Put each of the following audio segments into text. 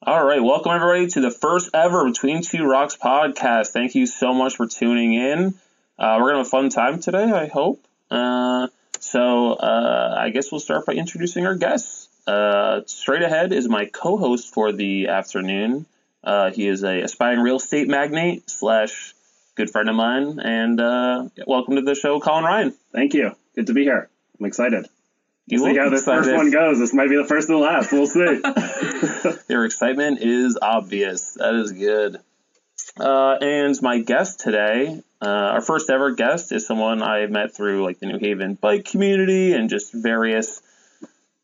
All right, welcome everybody to the first ever Between Two Rocks podcast. Thank you so much for tuning in. We're going to have a fun time today, I hope. I guess we'll start by introducing our guests. Straight ahead is my co-host for the afternoon. He is a aspiring real estate magnate / good friend of mine, and welcome to the show, Colin Ryan. Thank you. Good to be here. I'm excited. You see how this first one goes. This might be the first and the last. We'll see. Your excitement is obvious. That is good. And my guest today, our first ever guest, is someone I met through like the New Haven bike community and just various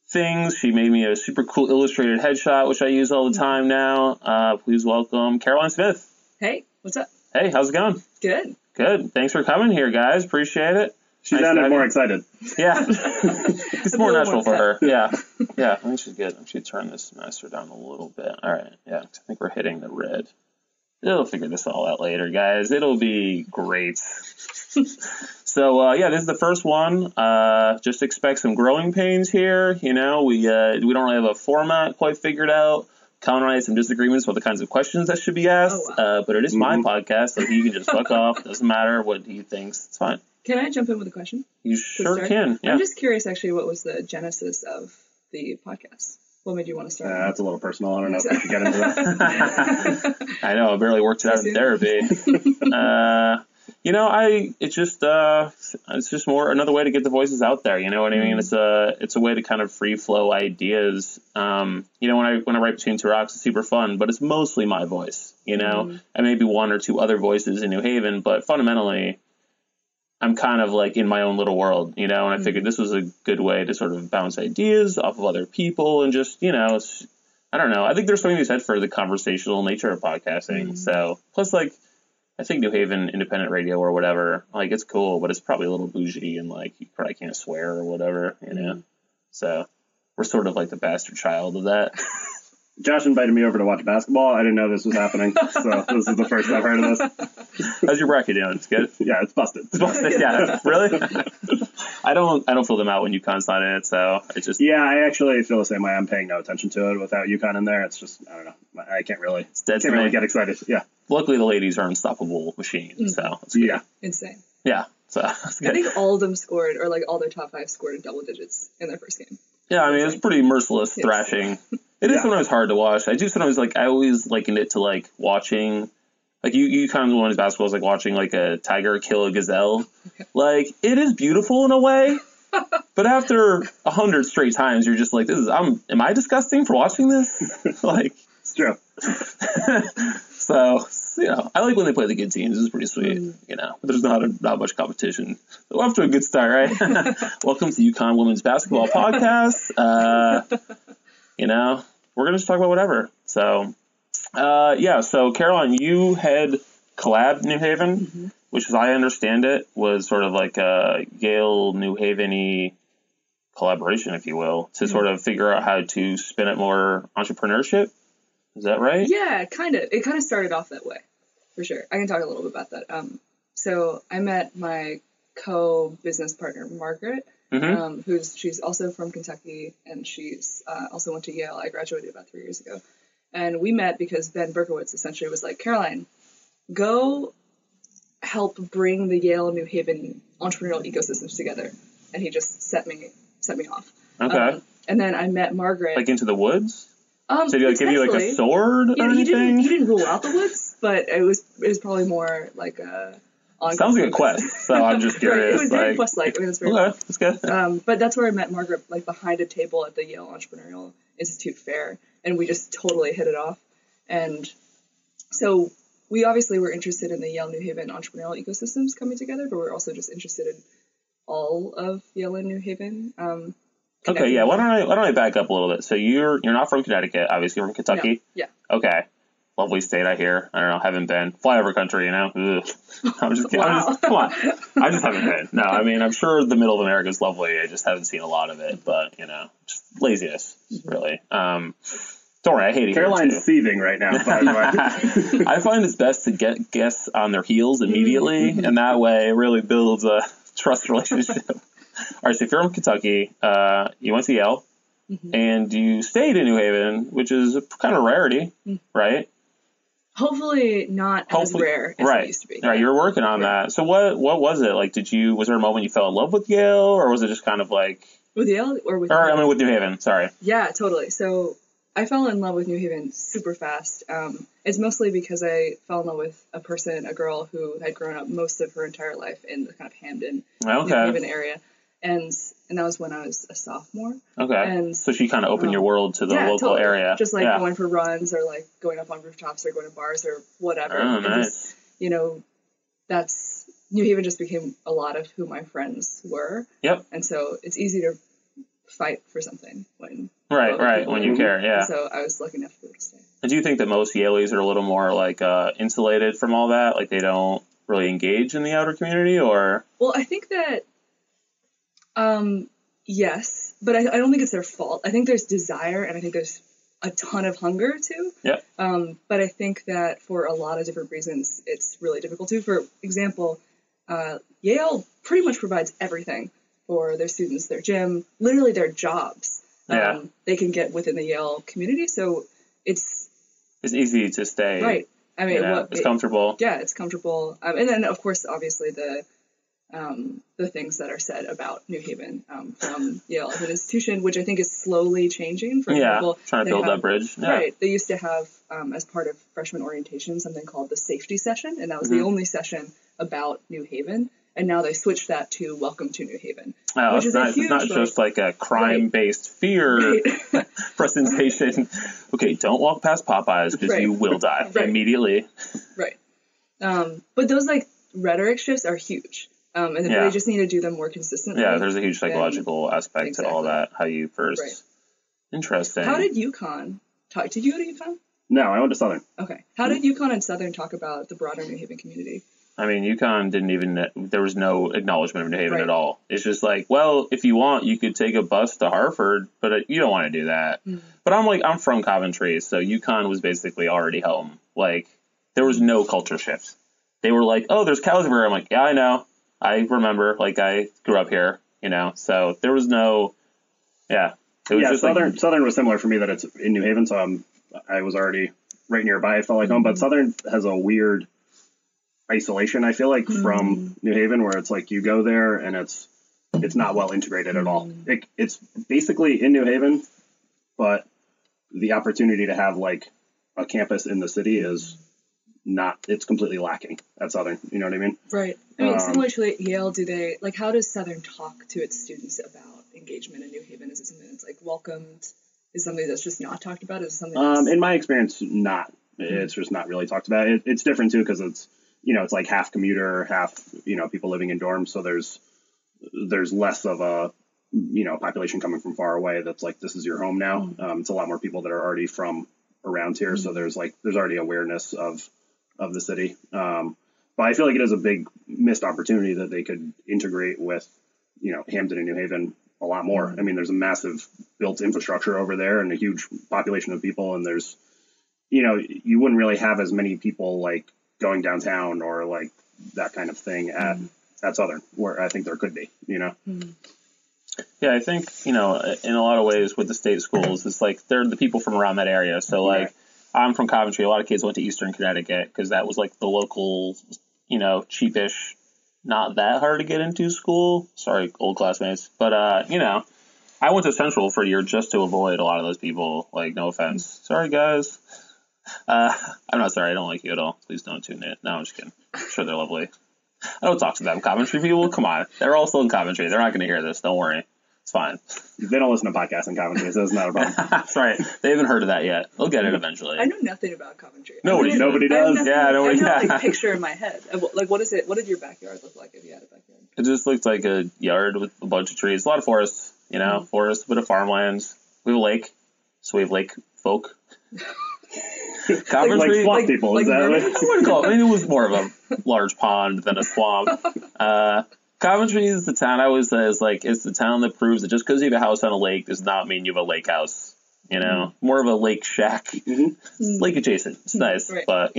things. She made me a super cool illustrated headshot, which I use all the time now. Please welcome Caroline Smith. Hey, what's up? Hey, how's it going? Good. Good. Thanks for coming here, guys. Appreciate it. She sounded more excited. Yeah. It's more natural for her. Yeah. Yeah. I think she's good. I should turn this master down a little bit. All right. Yeah. I think we're hitting the red. We'll figure this all out later, guys. It'll be great. So, this is the first one. Just expect some growing pains here. You know, we don't really have a format quite figured out. Colin and I had some disagreements about the kinds of questions that should be asked. Oh, wow. But it is my podcast, so he can just fuck off. Doesn't matter what he thinks. It's fine. Can I jump in with a question? You sure can. Yeah. I'm just curious, actually, what was the genesis of the podcast? What made you want to start? That's a little personal. I don't know if we can get into that. I know. I barely worked it out in therapy. It's just more another way to get the voices out there. You know what I mean? It's a way to kind of free flow ideas. When I write Between Two Rocks, it's super fun, but it's mostly my voice. You know, and maybe one or two other voices in New Haven, but fundamentally, I'm kind of like in my own little world, you know, and I figured this was a good way to sort of bounce ideas off of other people and just, you know, I don't know. I think there's something to be said for the conversational nature of podcasting. So plus, like, I think New Haven independent radio or whatever, like, it's cool, but it's probably a little bougie and like you probably can't swear or whatever, you know. So we're sort of like the bastard child of that. Josh invited me over to watch basketball. I didn't know this was happening, so this is the first I've heard of this. How's your bracket doing? It's good? Yeah, it's busted. It's busted, yeah. Really? I don't fill them out when UConn's not in it, so it's just... Yeah, I actually feel the same way. I'm paying no attention to it without UConn in there. It's just, I don't know. I can't really get excited. Yeah. Luckily, the ladies are unstoppable machines, so it's good. Yeah. Insane. Yeah, so it's good. I think all of them scored, or like all their top 5 scored in double digits in their first game. Yeah, I mean, it's pretty merciless thrashing. It is sometimes hard to watch. I always likened it to, like, watching, like, you kind of one of these basketballs, like, watching, like, a tiger kill a gazelle. Like, it is beautiful in a way, but after 100 straight times, you're just like, am I disgusting for watching this? Like, it's true. So, you know, I like when they play the good teams. It's pretty sweet, you know. But there's not much competition. We're off to a good start, right? Welcome to UConn Women's Basketball Podcast. You know, we're going to just talk about whatever. So, so Caroline, you head Collab New Haven, which, as I understand it, was sort of like a Yale New Haven-y collaboration, if you will, to sort of figure out how to spin it more entrepreneurship. Is that right? Yeah, kind of. It kind of started off that way, for sure. I can talk a little bit about that. So I met my co-business partner, Margaret, she's also from Kentucky, and she's also went to Yale. I graduated about 3 years ago. And we met because Ben Berkowitz essentially was like, Caroline, go help bring the Yale New Haven entrepreneurial ecosystems together. And he just set me off. Okay. And then I met Margaret. Like into the woods? So did he give you like a sword or anything? He didn't rule out the woods, but it was probably more like a... Sounds like a quest, so I'm just curious. Right, it was very quest-like. I mean, it's very okay, that's good. But that's where I met Margaret, like behind a table at the Yale Entrepreneurial Institute Fair, and we just totally hit it off. And so we obviously were interested in the Yale New Haven entrepreneurial ecosystems coming together, but we're also just interested in all of Yale and New Haven. Okay, yeah. Why don't I back up a little bit? So you're not from Connecticut, obviously. You're from Kentucky. No. Yeah. Okay. Lovely state, I hear. I don't know, haven't been. Flyover country, you know? Ugh. I'm just kidding. Wow. Come on. I just haven't been. No, I mean, I'm sure the middle of America is lovely. I just haven't seen a lot of it. But, you know, just laziness, really. Don't worry, I hate it. Caroline's seething right now, by the way. I find it's best to get guests on their heels immediately, and that way it really builds a trust relationship. All right, so if you're from Kentucky, you went to Yale. and you stayed in New Haven, which is a kind of rarity, right? Hopefully not as rare as it used to be. Right, you're working on that. So what was it? Like, was there a moment you fell in love with Yale, or was it just kind of like... With Yale or with... I mean, with New Haven, sorry. Yeah, totally. So I fell in love with New Haven super fast. It's mostly because I fell in love with a girl who had grown up most of her entire life in the kind of Hamden, New Haven area. And that was when I was a sophomore. Okay. And so she kind of opened your world to the local area. Just like going for runs or like going up on rooftops or going to bars or whatever. Oh, nice. Just, New Haven just became a lot of who my friends were. Yep. And so it's easy to fight for something when when you care, yeah. And so I was lucky enough to be able to stay. And do you think that most Yaleys are a little more like insulated from all that? Like they don't really engage in the outer community, or? Well, I think that yes, but I don't think it's their fault. I think there's desire, and I think there's a ton of hunger too. Yeah. But I think that for a lot of different reasons, it's really difficult too. For example, Yale pretty much provides everything for their students, their gym, literally their jobs. They can get within the Yale community, so it's easy to stay. Right. I mean, it's comfortable. Yeah, it's comfortable. And then, of course, obviously the things that are said about New Haven from Yale as an institution, which I think is slowly changing. For example, trying to build that bridge. Yeah. Right. They used to have, as part of freshman orientation, something called the safety session, and that was the only session about New Haven. And now they switched that to Welcome to New Haven. Oh, which is not just like a crime-based fear presentation. Okay, don't walk past Popeyes because you will die immediately. Right. But those like rhetoric shifts are huge. And they just need to do them more consistently. Yeah, there's a huge psychological aspect to all that. How you first... Right. Interesting. How did UConn talk? Did you go to UConn? No, I went to Southern. Okay. How did UConn and Southern talk about the broader New Haven community? I mean, UConn didn't even, there was no acknowledgement of New Haven at all. It's just like, well, if you want, you could take a bus to Hartford, but you don't want to do that. But I'm from Coventry, so UConn was basically already home. Like, there was no culture shift. They were like, oh, there's cows everywhere. I'm like, yeah, I know. I remember, like, I grew up here, so there was no, It was just Southern was similar for me that it's in New Haven, so I was already right nearby. I felt like home, but Southern has a weird isolation, I feel like, from New Haven, where it's like you go there and it's not well integrated at all. It's basically in New Haven, but the opportunity to have like a campus in the city is not, it's completely lacking at Southern. You know what I mean? Right. I mean, similar to Yale, how does Southern talk to its students about engagement in New Haven? Is it something that's like welcomed? Is it something that's just not talked about? Is it something that's... in my experience, not. It's just not really talked about. It's different too, because it's, it's like half commuter, half, people living in dorms. So there's less of a, population coming from far away that's like, this is your home now. It's a lot more people that are already from around here. So there's already awareness of the city. But I feel like it is a big missed opportunity that they could integrate with, Hamden and New Haven a lot more. I mean, there's a massive built infrastructure over there and a huge population of people. And there's, you wouldn't really have as many people like going downtown or like that kind of thing at Southern, where I think there could be, Yeah, I think, in a lot of ways with the state schools, it's like they're the people from around that area. So like I'm from Coventry. A lot of kids went to Eastern Connecticut because that was like the local, cheapish, not that hard to get into school. Sorry, old classmates. But, I went to Central for a year just to avoid a lot of those people. Like, no offense. Sorry, guys. I'm not sorry. I don't like you at all. Please don't tune in. No, I'm just kidding. I'm sure they're lovely. I don't talk to them. Coventry people, come on. They're all still in Coventry. They're not going to hear this. Don't worry. It's fine. They don't listen to podcasts in Coventry, so it's not a problem. That's right. They haven't heard of that yet. They'll get it eventually. I know nothing about Coventry. Nobody does. Nobody I have no picture in my head. Like, what is it? What did your backyard look like if you had a backyard? It just looked like a yard with a bunch of trees. A lot of forests, forests, a bit of farmlands. We have a lake, so we have lake folk. Coventry, like swamp people, is that what? I wouldn't call it. I mean, it was more of a large pond than a swamp. Coventry is the town I always say is like, it's the town that proves that just because you have a house on a lake does not mean you have a lake house. More of a lake shack. Lake adjacent. It's nice, but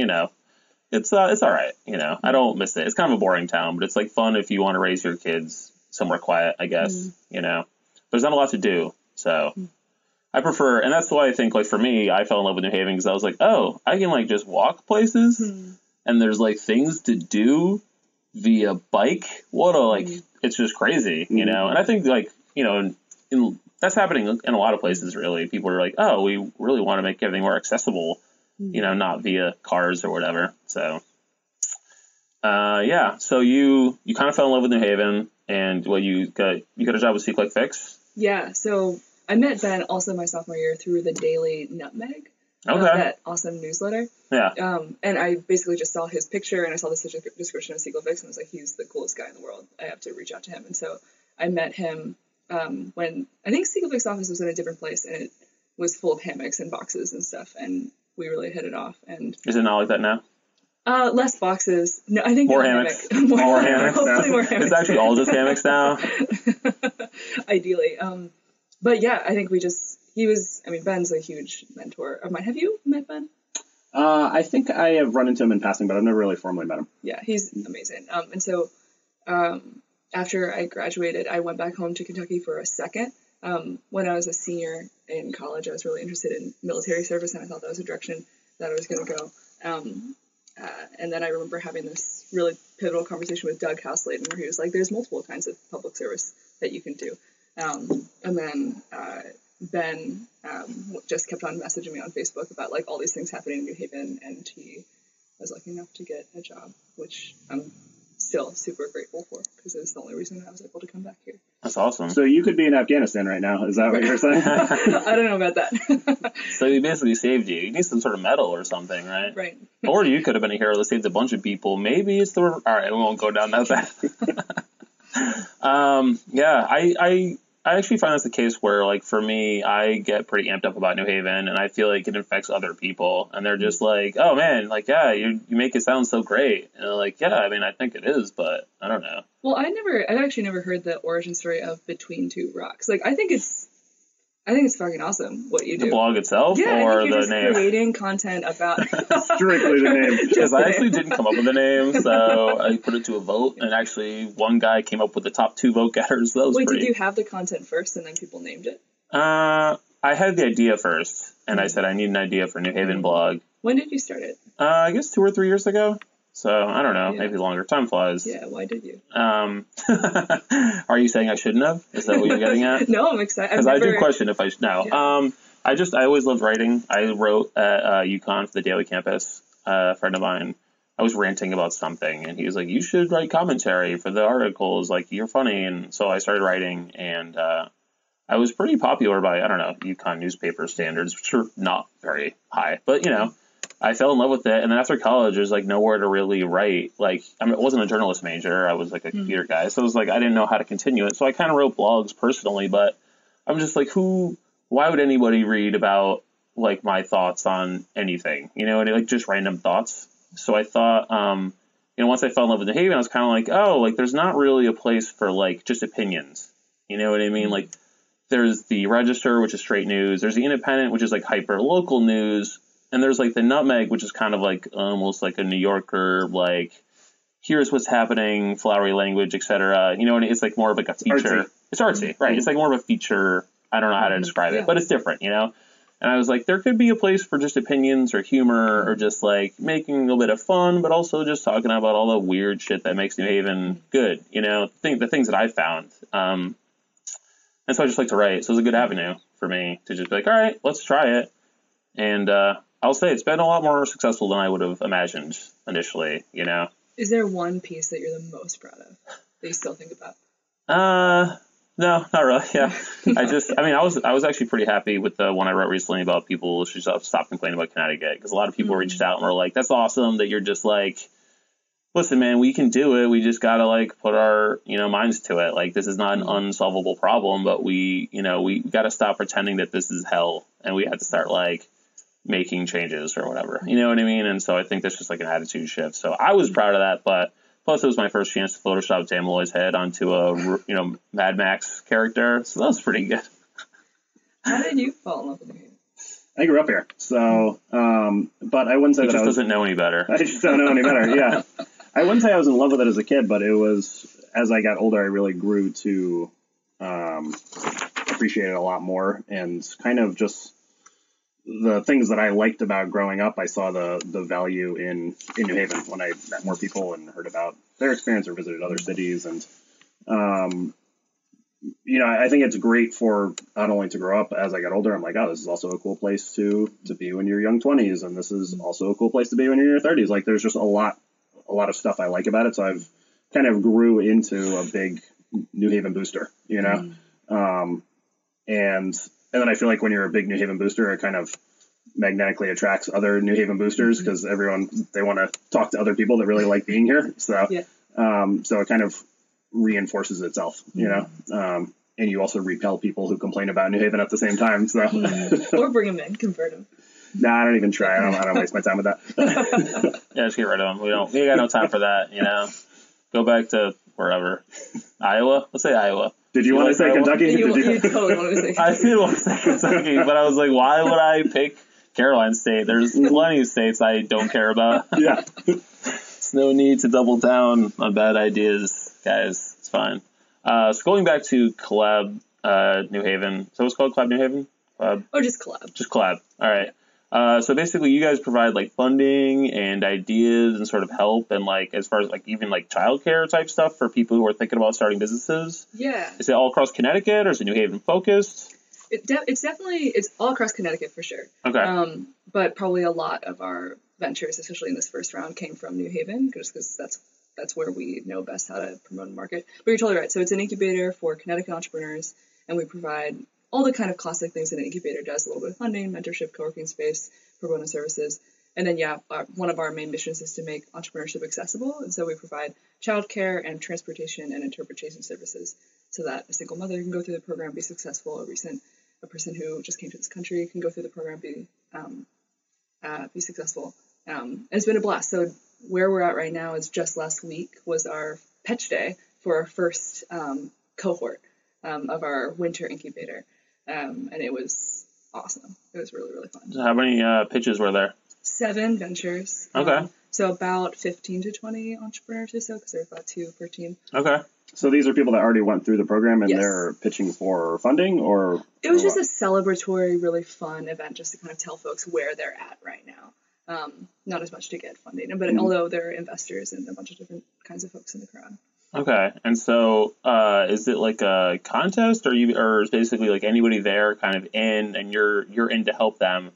it's all right. I don't miss it. It's kind of a boring town, but it's like fun if you want to raise your kids somewhere quiet, I guess. There's not a lot to do, so I prefer, and that's why I think, like, for me, I fell in love with New Haven because I was like, oh, I can, like, just walk places, and there's, like, things to do via bike. What a, like, it's just crazy, you know? And I think, like, you know, that's happening in a lot of places, really. People are like, oh, we really want to make everything more accessible, you know, not via cars or whatever. So, yeah. So you kind of fell in love with New Haven, and you got a job with Click Fix? Yeah. So I met Ben also my sophomore year through the Daily Nutmeg. Okay. That awesome newsletter. Yeah. And I basically just saw his picture and I saw the description of Click Fix and was like, he's the coolest guy in the world. I have to reach out to him. And so I met him when I think Click Fix office was in a different place and it was full of hammocks and boxes and stuff. And we really hit it off. And is it not like that now? Less boxes. No, I think more hammocks. More hammocks. Hopefully more hammocks. It's actually all just hammocks now. Ideally. But yeah, I think Ben's a huge mentor of mine. Have you met Ben? I think I have run into him in passing, but I've never really formally met him. Yeah, he's amazing. And so after I graduated, I went back home to Kentucky for a second. When I was a senior in college, I was really interested in military service, and I thought that was a direction that I was going to go. And then I remember having this really pivotal conversation with Doug Houseladen, where he was like, there's multiple kinds of public service that you can do. And then Ben just kept on messaging me on Facebook about like all these things happening in New Haven, and he was lucky enough to get a job, which I'm still super grateful for because it's the only reason I was able to come back here. That's awesome. So you could be in Afghanistan right now. Is that what you're saying? I don't know about that. So he basically saved you. You need some sort of medal or something, right? Right. Or you could have been a hero that saved a bunch of people. Maybe it's the... All right, we won't go down that path. Yeah, I actually find that's the case where, like, for me, I get pretty amped up about New Haven, and I feel like it affects other people. And they're just like, oh, man, like, yeah, you make it sound so great. And they're like, yeah, I mean, I think it is, but I don't know. Well, I've actually never heard the origin story of Between Two Rocks. Like, I think it's fucking awesome what you do. The blog itself, yeah, or I think the you're just name? Creating content about strictly the name. Because I actually didn't come up with the name, so I put it to a vote, and actually one guy came up with the top 2 vote getters. That was Wait, pretty... did you have the content first and then people named it? I had the idea first, and I said I need an idea for New Haven blog. When did you start it? I guess 2 or 3 years ago. So, I don't know, maybe longer. Time flies. Yeah, why did you? Are you saying I shouldn't have? Is that what you're getting at? No, I'm excited. Because I do question if I should. No. Yeah. I always loved writing. I wrote at UConn for the Daily Campus. A friend of mine, I was ranting about something, and he was like, you should write commentary for the articles. Like, you're funny. And so I started writing, and I was pretty popular by, I don't know, UConn newspaper standards, which are not very high. But, you know, I fell in love with it, and then after college, there's like nowhere to really write. Like, I mean, it wasn't a journalist major. I was like a computer guy, so it was like I didn't know how to continue it. So I kind of wrote blogs personally, but I'm just like, why would anybody read about like my thoughts on anything? You know, like just random thoughts. So I thought, you know, once I fell in love with New Haven, I was kind of like, oh, like there's not really a place for like just opinions. You know what I mean? Like, there's the Register, which is straight news. There's the Independent, which is like hyper local news. And there's like the Nutmeg, which is kind of like almost like a New Yorker, like, here's what's happening, flowery language, etc. You know, and it's like more of like a feature. It's artsy, right? It's like more of a feature. I don't know how to describe it, but it's different, you know? And I was like, there could be a place for just opinions or humor or just like making a little bit of fun, but also just talking about all the weird shit that makes New Haven good, you know, the things that I found. And so I just like to write. So it was a good avenue for me to just be like, all right, let's try it. And I'll say it's been a lot more successful than I would have imagined initially, you know. Is there one piece that you're the most proud of that you still think about? No, not really. Yeah. I was actually pretty happy with the one I wrote recently about people should stop complaining about Connecticut, because a lot of people reached out and were like, that's awesome that you're just like, listen, man, we can do it. We just got to like put our, you know, minds to it. Like, this is not an unsolvable problem, but we got to stop pretending that this is hell, and we had to start like making changes or whatever, you know what I mean? And so I think that's just like an attitude shift. So I was proud of that, but plus it was my first chance to Photoshop Sam Malloy's head onto a, you know, Mad Max character. So that was pretty good. How did you fall in love with New Haven? I grew up here, so, but I wouldn't say that I doesn't know any better. I just don't know any better, yeah. I wouldn't say I was in love with it as a kid, but it was, as I got older, I really grew to appreciate it a lot more, and kind of just the things that I liked about growing up. I saw the value in New Haven when I met more people and heard about their experience or visited other cities. And, I think it's great for not only to grow up. As I got older, I'm like, oh, this is also a cool place to be when you're young 20s. And this is also a cool place to be when you're in your 30s. Like, there's just a lot of stuff I like about it. So I've kind of grew into a big New Haven booster, and then I feel like when you're a big New Haven booster, it kind of magnetically attracts other New Haven boosters because they want to talk to other people that really like being here. So, so it kind of reinforces itself, and you also repel people who complain about New Haven at the same time. So, or bring them in, convert them. No, I don't even try. I don't waste my time with that. Yeah, just get rid of them. We got no time for that. Go back to wherever. Iowa. Let's say Iowa. Did you want to say Iowa? Kentucky? You totally want to say Kentucky. I did want to say Kentucky, but I was like, why would I pick Caroline State? There's plenty of states I don't care about. Yeah. There's no need to double down on bad ideas, guys. It's fine. So going back to Collab New Haven. So what's called Collab New Haven? Or just Collab. Just Collab. All right. So basically, you guys provide like funding and ideas and sort of help and like as far as like even like childcare type stuff for people who are thinking about starting businesses. Yeah. Is it all across Connecticut or is it New Haven focused? It's definitely all across Connecticut for sure. Okay. But probably a lot of our ventures, especially in this first round, came from New Haven just because that's where we know best how to promote and market. But you're totally right. So it's an incubator for Connecticut entrepreneurs, and we provide all the kind of classic things that an incubator does: a little bit of funding, mentorship, co-working space, pro bono services. And then, one of our main missions is to make entrepreneurship accessible. And so we provide childcare and transportation and interpretation services so that a single mother can go through the program, be successful. A person who just came to this country can go through the program, be successful. And it's been a blast. So where we're at right now is just last week was our pitch day for our first cohort of our winter incubator. And it was awesome. It was really, really fun. So how many pitches were there? 7 ventures. Okay. So about 15 to 20 entrepreneurs or so, because there's about 2 per team. Okay. So these are people that already went through the program and Yes. they're pitching for funding, or? It was just a celebratory, really fun event just to kind of tell folks where they're at right now. Not as much to get funding, but although there are investors and a bunch of different kinds of folks in the crowd. Okay. And so is it like a contest or is basically like anybody there kind of in and you're in to help them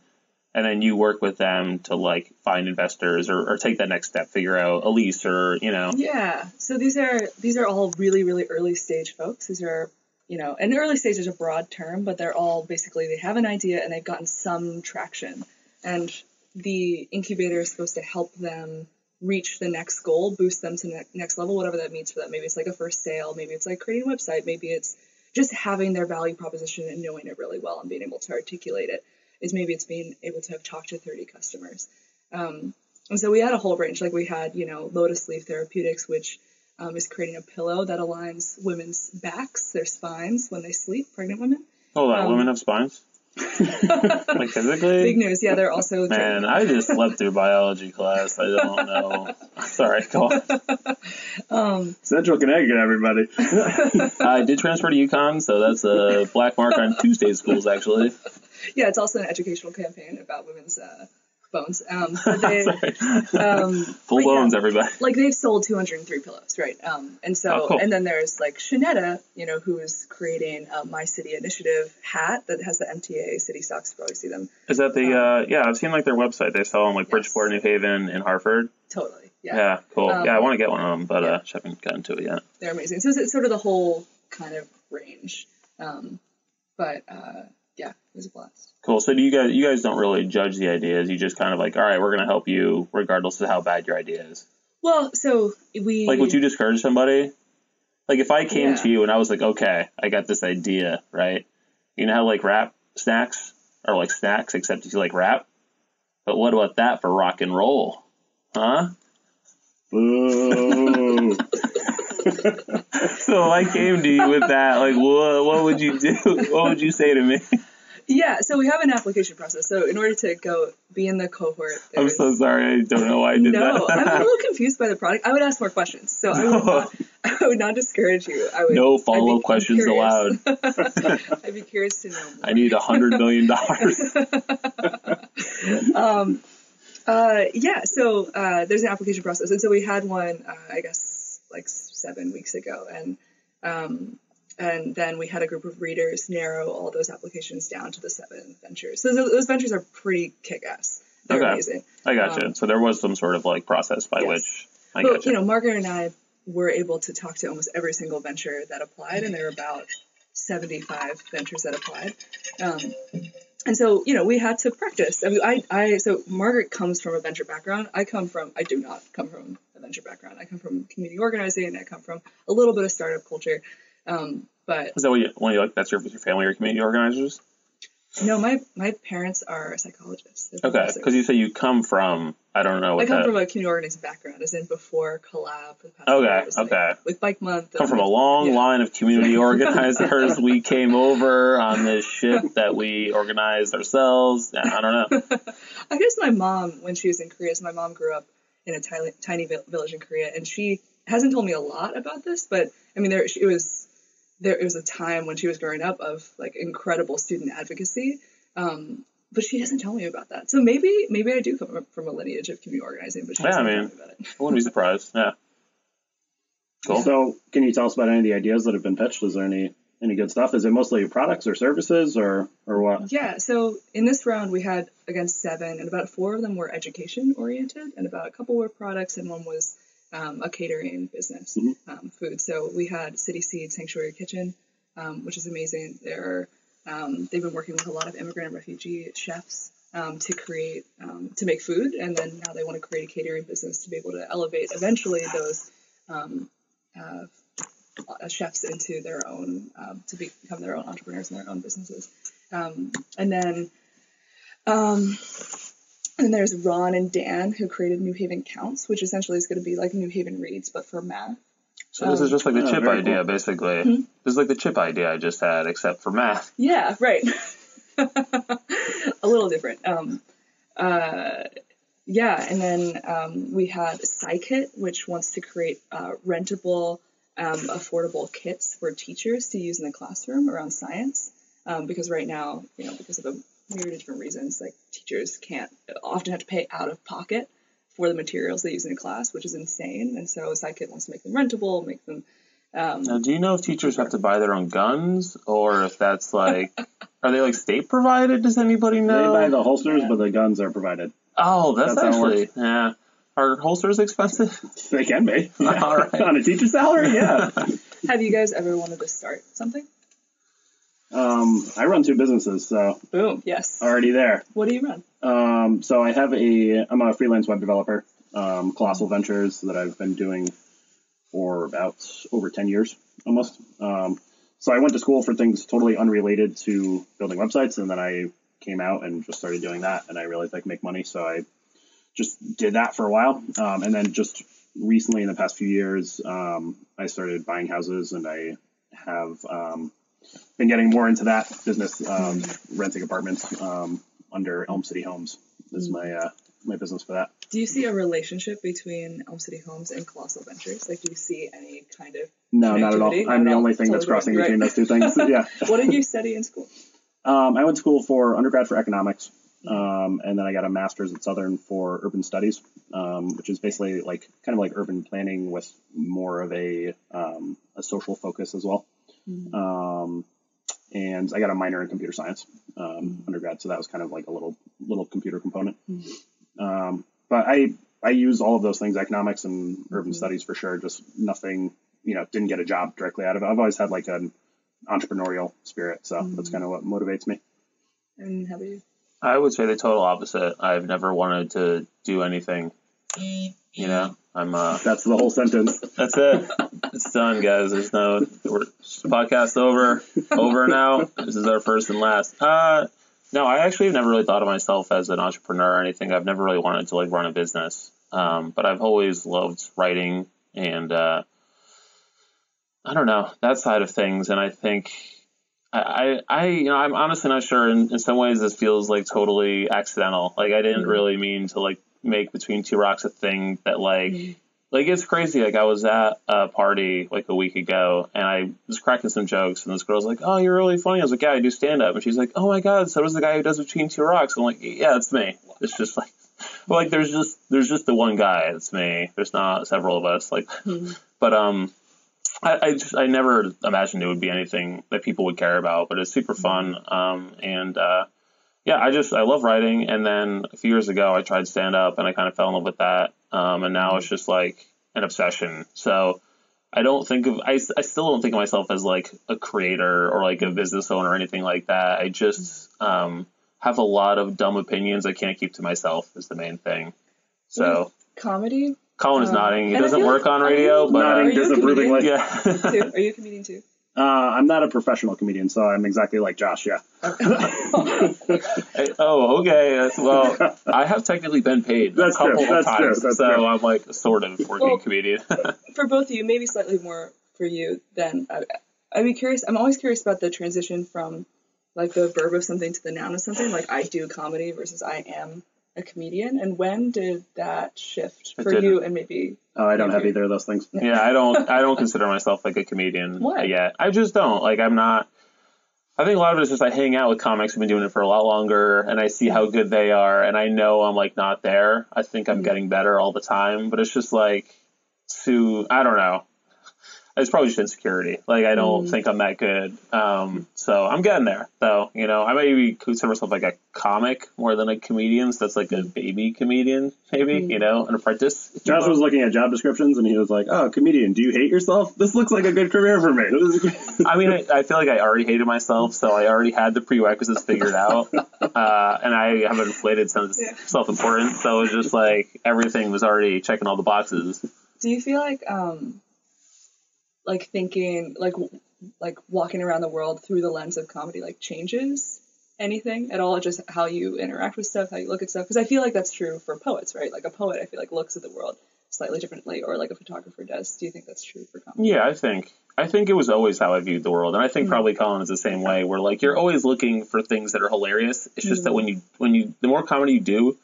and then you work with them to like find investors or take that next step, figure out a lease or, Yeah. So these are all really, really early stage folks. These are, and early stage is a broad term, but they're all basically, they have an idea and they've gotten some traction. And the incubator is supposed to help them reach the next goal, boost them to the next level, whatever that means for them. Maybe it's like a first sale. Maybe it's like creating a website. Maybe it's just having their value proposition and knowing it really well and being able to articulate it. Maybe it's being able to have talked to 30 customers. And so we had a whole range. Like we had, Lotus Leaf Therapeutics, which is creating a pillow that aligns women's backs, their spines when they sleep, pregnant women. Hold on, women have spines? Like physically? Big news. Yeah, they're also... Man, I just slept through biology class. I don't know. Sorry, go on. Central Connecticut, everybody. I did transfer to UConn, so that's a black mark on 2 state schools, actually. Yeah, it's also an educational campaign about women's bones. So they, Full bones, everybody. Like they've sold 203 pillows, right? And so, cool. And then there's like Shanetta, who is creating a My City Initiative hat that has the MTA city stocks. You probably see them. Is that the, I've seen like their website. They sell them like Bridgeport, New Haven, and Hartford. Totally. Yeah. Yeah, cool. I want to get one of them, but I haven't gotten to it yet. They're amazing. So it's sort of the whole kind of range. Yeah, it was a blast. Cool. So you guys don't really judge the ideas. You just kind of like, all right, we're going to help you regardless of how bad your idea is. Well, so like, would you discourage somebody? Like if I came to you and I was like, okay, I got this idea, right? You know how like rap snacks are like snacks, except you like rap? But what about that for rock and roll? Huh? Ooh. So if I came to you with that, like, what would you do? What would you say to me? Yeah, so we have an application process. So in order to go be in the cohort... I'm so sorry. I don't know why I did that. No, I'm a little confused by the product. I would ask more questions. So I would not discourage you. I would. No follow-up questions curious. allowed. I'd be curious to know more. I need $100 million. Yeah, so there's an application process, and so we had one, I guess, like 7 weeks ago, and then we had a group of readers narrow all those applications down to the 7 ventures. So those ventures are pretty kick-ass. They're amazing. I gotcha. So there was some sort of like process by which I gotcha. You know, Margaret and I were able to talk to almost every single venture that applied, and there were about 75 ventures that applied. And so, you know, we had to practice. I mean, so Margaret comes from a venture background. I do not come from a venture background. I come from community organizing, and I come from a little bit of startup culture. But is that what you like? That's your family or community organizers? No, my parents are psychologists. Okay, because you say you come from, I don't know. I come from a community organizing background, as in before Collab for the past years, okay. With Bike Month. Come from a long line of community organizers. We came over on this ship that we organized ourselves. I don't know. I guess my mom, when she was in Korea, so my mom grew up in a tiny village in Korea, and she hasn't told me a lot about this, but I mean, it was a time when she was growing up of like incredible student advocacy, but she doesn't tell me about that. So maybe I do come from a lineage of community organizing, but she doesn't tell me about it. I wouldn't be surprised. Yeah. Cool. So can you tell us about any of the ideas that have been pitched? Is there any good stuff? Is it mostly products or services or what? Yeah. So in this round we had against 7, and about 4 of them were education oriented, and about a couple were products, and one was a catering business, food. So we had City Seed Sanctuary Kitchen, which is amazing. They've been working with a lot of immigrant and refugee chefs to make food, and then now they want to create a catering business to be able to elevate eventually those chefs into their own, to become their own entrepreneurs in their own businesses. And there's Ron and Dan, who created New Haven Counts, which essentially is going to be like New Haven Reads, but for math. So this is just like the chip idea, basically. Mm-hmm. This is like the chip idea I just had, except for math. Yeah, right. A little different. Yeah, and then we had SciKit, which wants to create rentable, affordable kits for teachers to use in the classroom around science. Because right now, you know, because of a myriad of different reasons, like teachers often have to pay out of pocket for the materials they use in a class, which is insane. And so SciKit wants to make them rentable, make them. Now, do you know if teachers have to buy their own guns, or if that's like, are they like state provided? Does anybody know? They buy the holsters, but the guns are provided. Oh, that's actually, yeah. Are holsters expensive? They can be. Yeah. All right. On a teacher's salary, yeah. Have you guys ever wanted to start something? I run 2 businesses, so. Boom, yes. Already there. What do you run? So I'm a freelance web developer, Colossal Ventures, that I've been doing for about over 10 years, almost. So I went to school for things totally unrelated to building websites, and then I came out and just started doing that, and I realized I could make money, so I just did that for a while. And then just recently, in the past few years, I started buying houses, and I have been getting more into that business, renting apartments under Elm City Homes is my business for that. Do you see a relationship between Elm City Homes and Colossal Ventures? Like, do you see any kind of No, not at all. I'm the only thing that's crossing between those 2 things. Yeah. What did you study in school? I went to school for undergrad for economics, and then I got a master's at Southern for urban studies, which is basically like kind of like urban planning with more of a social focus as well. Mm-hmm. And I got a minor in computer science undergrad, so that was kind of like a little computer component. Mm-hmm. But I use all of those things, economics and urban studies for sure. Just nothing, didn't get a job directly out of it. I've always had like an entrepreneurial spirit, so that's kind of what motivates me. And how about you? I would say the total opposite. I've never wanted to do anything. I'm That's the whole sentence. That's it. It's done, guys. There's no podcast over now. This is our first and last. No, I actually have never really thought of myself as an entrepreneur or anything. I've never really wanted to like run a business. But I've always loved writing and I don't know, that side of things. And I think I'm honestly not sure. In some ways, this feels like totally accidental. Like I didn't really mean to like make Between Two Rocks a thing that like like, it's crazy. Like, I was at a party like a week ago, and I was cracking some jokes, and this girl's like, "Oh, you're really funny." I was like, "Yeah, I do stand up." And she's like, "Oh my God, so does the guy who does Between Two Rocks." I'm like, "Yeah, it's me." It's just like, well, like, there's just the one guy. It's me. There's not several of us. Like, but I never imagined it would be anything that people would care about, but it's super fun. Yeah, I love writing. And then a few years ago, I tried stand up, and I kind of fell in love with that. And now it's just like an obsession. So I still don't think of myself as like a creator or like a business owner or anything like that. I just have a lot of dumb opinions I can't keep to myself is the main thing. So comedy. Colin is nodding. He doesn't work on radio, but nodding disapprovingly. Yeah. Too? Are you a comedian too? I'm not a professional comedian, so I'm exactly like Josh. Yeah. Oh, okay. Well, I have technically been paid a couple of times, so I'm like sort of working comedian. For both of you, maybe slightly more for you than I'd be curious. I'm always curious about the transition from like the verb of something to the noun of something. Like I do comedy versus I am a comedian. And when did that shift for you? And maybe I don't have either of those things. Yeah, I don't consider myself like a comedian yet. I just don't. Like, I'm not. I think a lot of it is just I hang out with comics who've been doing it for a lot longer, and I see how good they are, and I know I'm like not there. I think I'm getting better all the time, but it's just like I don't know. It's probably just insecurity. Like, I don't think I'm that good. So I'm getting there, though. You know, I maybe consider myself like a comic more than a comedian. So that's like a baby comedian, maybe, you know, an apprentice. Josh was looking at job descriptions, and he was like, "Oh, comedian, do you hate yourself? This looks like a good career for me." I mean, I feel like I already hated myself, so I already had the prerequisites figured out. And I have an inflated sense of self-importance. So it was just like everything was already checking all the boxes. Do you feel like thinking, like walking around the world through the lens of comedy, like changes anything at all? Just how you interact with stuff, how you look at stuff? Because I feel like that's true for poets, right? Like a poet, I feel like looks at the world slightly differently, or like a photographer does. Do you think that's true for comedy? Yeah, I think it was always how I viewed the world. And I think probably Colin is the same way, where like you're always looking for things that are hilarious. It's just that when you the more comedy you do,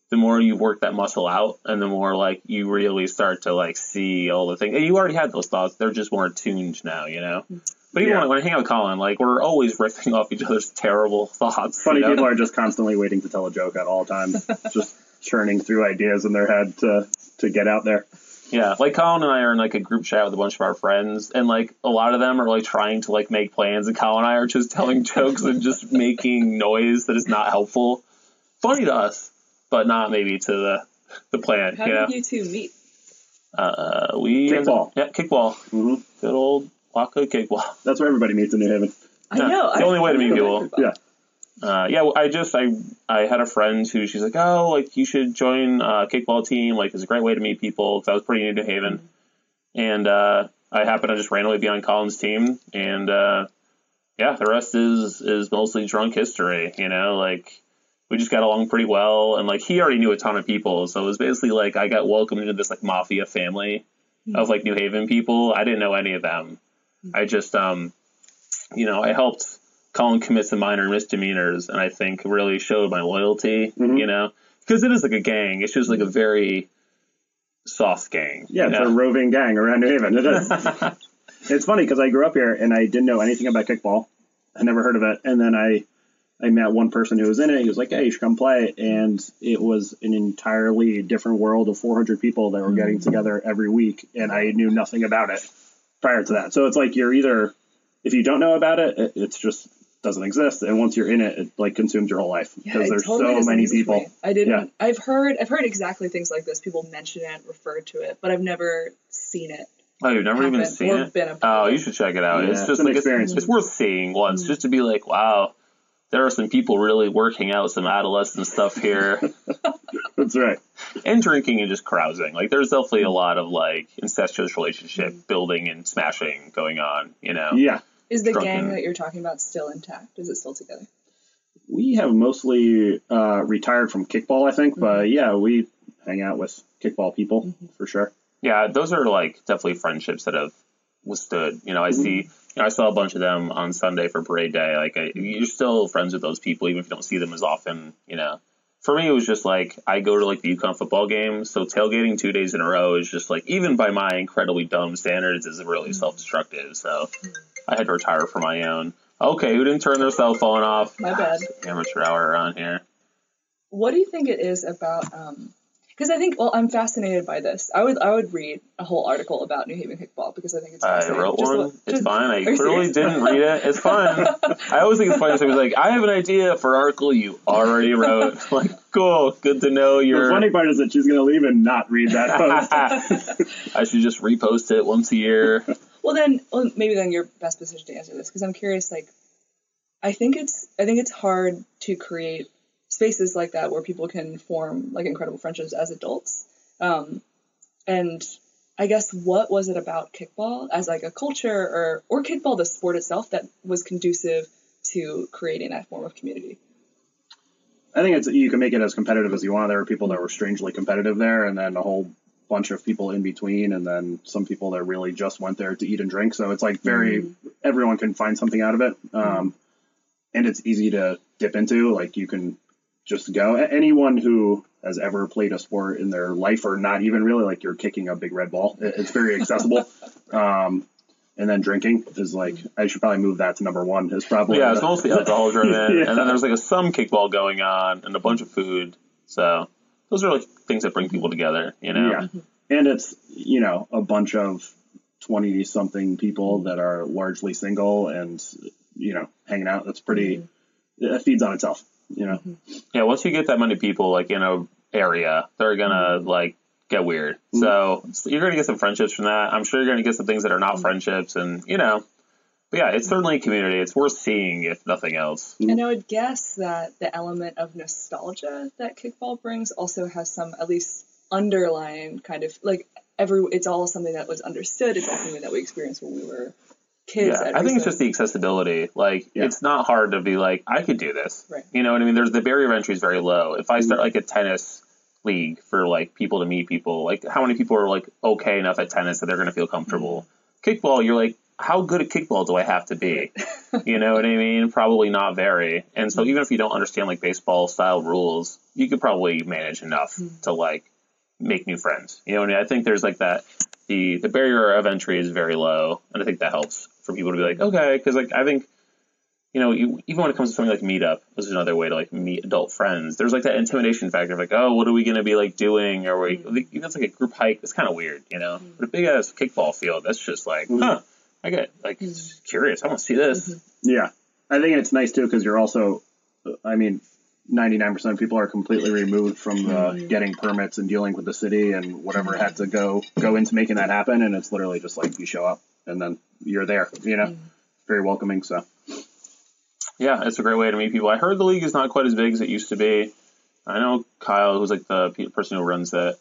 the more you work that muscle out, and the more like you really start to like see all the things. And you already had those thoughts; they're just more tuned now, you know. But even when I hang out with Colin, like we're always riffing off each other's terrible thoughts. Funny people are just constantly waiting to tell a joke at all times, just churning through ideas in their head to get out there. Yeah, like Colin and I are in like a group chat with a bunch of our friends, and like a lot of them are like trying to like make plans, and Colin and I are just telling jokes and just making noise that is not helpful. Funny to us, but not maybe to the plan. How did you two meet? We kickball. Kickball. Mm-hmm. Good old Waka kickball. That's where everybody meets in New Haven. I know. The only way to meet people. Yeah. I had a friend who she's like, oh, like you should join a kickball team. Like, it's a great way to meet people. Because I was pretty new to Haven, and I happened to just randomly be on Colin's team, and the rest is mostly drunk history. You know, like we just got along pretty well, and like he already knew a ton of people, so it was basically like I got welcomed into this like mafia family of like New Haven people. I didn't know any of them. I just I helped Colin commit some minor misdemeanors, and I think really showed my loyalty, you know, because it is like a gang. It's just like a very soft gang. Yeah, it's a roving gang around New Haven. It is. It's funny because I grew up here and I didn't know anything about kickball. I never heard of it. And then I met one person who was in it. He was like, hey, you should come play. And it was an entirely different world of 400 people that were getting together every week. And I knew nothing about it prior to that. So it's like you're either, if you don't know about it, it's just doesn't exist, and once you're in it, it like consumes your whole life because there's totally so many people. I didn't. Yeah. I've heard exactly things like this. People mention it, refer to it, but I've never seen it. Oh, you've never even seen it? Oh, you should check it out. Yeah, it's just like experience. It's worth seeing once, just to be like, wow, there are some people really working out some adolescent stuff here. That's right. And drinking and just carousing. Like, there's definitely a lot of like incestuous relationship building and smashing going on. You know? Yeah. Is the gang that you're talking about still intact? Is it still together? We have mostly retired from kickball, I think. But yeah, we hang out with kickball people for sure. Yeah, those are like definitely friendships that have withstood. You know, I saw a bunch of them on Sunday for parade day. Like, you're still friends with those people, even if you don't see them as often, you know, for me, it was just like, I go to like the UConn football games, so tailgating 2 days in a row is just like, even by my incredibly dumb standards, is really self-destructive. So I had to retire for my own. Okay, who didn't turn their cell phone off? My bad. Amateur hour around here. What do you think it is about, because I think, well, I'm fascinated by this. I would read a whole article about New Haven kickball because I think it's fascinating. I wrote one. It's fine. I clearly didn't read it. It's fine. I always think it's funny. Somebody's like, I have an idea for an article you already wrote. Like, cool. Good to know you're... The funny part is that she's going to leave and not read that post. I should just repost it once a year. Well, maybe then you're best positioned to answer this because I'm curious, like, I think it's hard to create spaces like that where people can form like incredible friendships as adults. And I guess what was it about kickball as like a culture or kickball, the sport itself, that was conducive to creating that form of community? I think you can make it as competitive as you want. There were people that were strangely competitive there, and then a whole bunch of people in between, and then some people that really just went there to eat and drink. So it's like everyone can find something out of it. And it's easy to dip into. Like you can just go. Anyone who has ever played a sport in their life, or not even really, like you're kicking a big red ball, it's very accessible. And then drinking is like, I should probably move that to number one. Is probably it's mostly alcohol driven, and then there's like some kickball going on and a bunch of food. So those are like things that bring people together, you know. Yeah, and it's a bunch of 20-something people that are largely single and hanging out. That's pretty. It feeds on itself. Yeah, once you get that many people like in a area, they're gonna like get weird. So you're gonna get some friendships from that. I'm sure you're gonna get some things that are not friendships, and but yeah, it's certainly a community. It's worth seeing if nothing else. And I would guess that the element of nostalgia that kickball brings also has some at least underlying kind of like it's all something that was understood. It's all something that we experienced when we were kids. Yeah, I think it's just the accessibility. Like, it's not hard to be like, I could do this. Right. You know what I mean? There's the barrier of entry is very low. If I start like a tennis league for like people to meet people, like how many people are like okay enough at tennis that they're going to feel comfortable? Kickball, you're like, how good at kickball do I have to be? You know what I mean? Probably not very. And so even if you don't understand like baseball style rules, you could probably manage enough to like make new friends. You know what I mean? I think there's like that. The barrier of entry is very low, and I think that helps for people to be like, okay, because like I think, even when it comes to something like Meetup, this is another way to like meet adult friends. There's like that intimidation factor of like, oh, what are we going to be like doing? Or even it's like a group hike. It's kind of weird, But a big ass kickball field, that's just like, I get like curious. I want to see this. Yeah, I think it's nice too because you're also, 99% of people are completely removed from the getting permits and dealing with the city and whatever had to go into making that happen. And it's literally just like you show up and then you're there, very welcoming. So, yeah, it's a great way to meet people. I heard the league is not quite as big as it used to be. I know Kyle, who's like the person who runs it,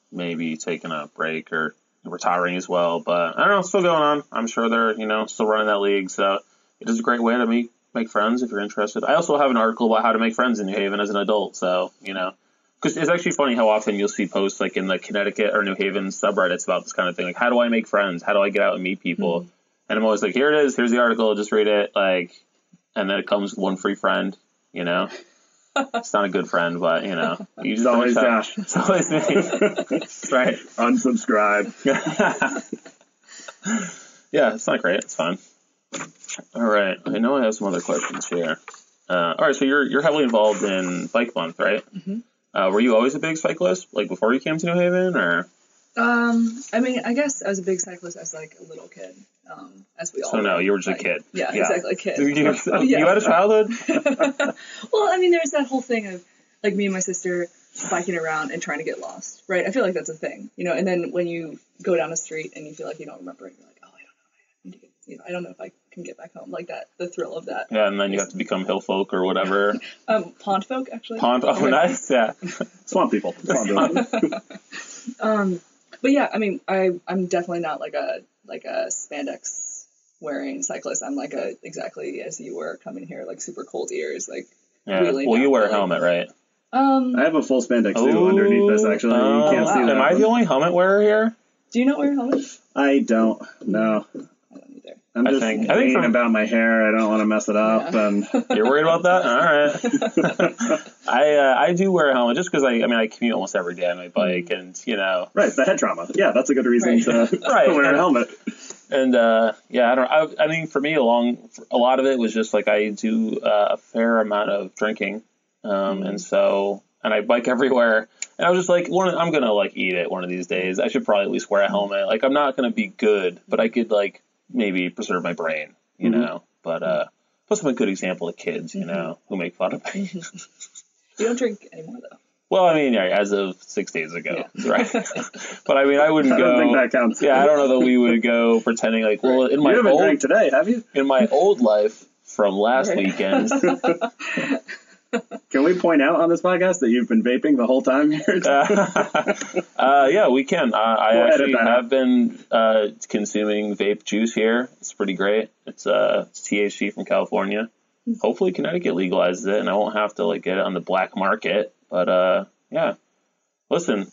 maybe taking a break or retiring as well. But I don't know, it's still going on. I'm sure they're, still running that league. So it is a great way to make friends if you're interested. I also have an article about how to make friends in New Haven as an adult. So, because it's actually funny how often you'll see posts like in the Connecticut or New Haven subreddits about this kind of thing. Like, how do I make friends? How do I get out and meet people? And I'm always like, here it is. Here's the article. Just read it. Like, and then it comes with one free friend, It's not a good friend, but, You just always Josh. It's always me. That's right. Unsubscribe. Yeah, it's not great. It's fine. All right. I know I have some other questions here. All right. So you're heavily involved in Bike Month, right? Were you always a big cyclist, like before you came to New Haven, or? I guess I was a big cyclist as like a little kid. As we all. So no, you were just a kid. Yeah, exactly, a kid. You had a childhood? Well, there's that whole thing of like me and my sister biking around and trying to get lost, right? I feel like that's a thing, and then when you go down a street and you feel like you don't remember it, you're like, oh, I don't know. I need to get, I don't know if I can get back home, like that, the thrill of that. Yeah, and then you have to become hill folk or whatever. Pond folk, actually. Oh, nice, yeah. Swamp people. But yeah, I'm definitely not like a spandex wearing cyclist. I'm like exactly as you were coming here, like super cold ears, like. Yeah. Well, you wear a helmet, right? I have a full spandex too underneath this. Actually, you can't see that. Am I the only helmet wearer here? Do you not wear a helmet? I don't. No. I don't either. I'm just thinking about my hair. I don't want to mess it up. Yeah. And You're worried about that? All right. I do wear a helmet just because I commute almost every day on my bike, and right, the head trauma. Yeah, that's a good reason to wear a helmet. And I mean, for me, a lot of it was just like I do a fair amount of drinking, and I bike everywhere. And I was just like, I'm gonna like eat it one of these days. I should probably at least wear a helmet. Like, I'm not gonna be good, but I could like maybe preserve my brain, you know. But plus, I'm a good example of kids, who make fun of me. You don't drink anymore, though. Well, I mean, as of 6 days ago, right? But I mean, I wouldn't go. I don't think that counts. Yeah, I don't know that we would go pretending like, well, in my you haven't drank today, have you? In my old life from last weekend. Can we point out on this podcast that you've been vaping the whole time here? Yeah, we can. I actually have been consuming vape juice here. It's pretty great. It's THC from California. Hopefully Connecticut legalizes it, and I won't have to like get it on the black market. But yeah, listen,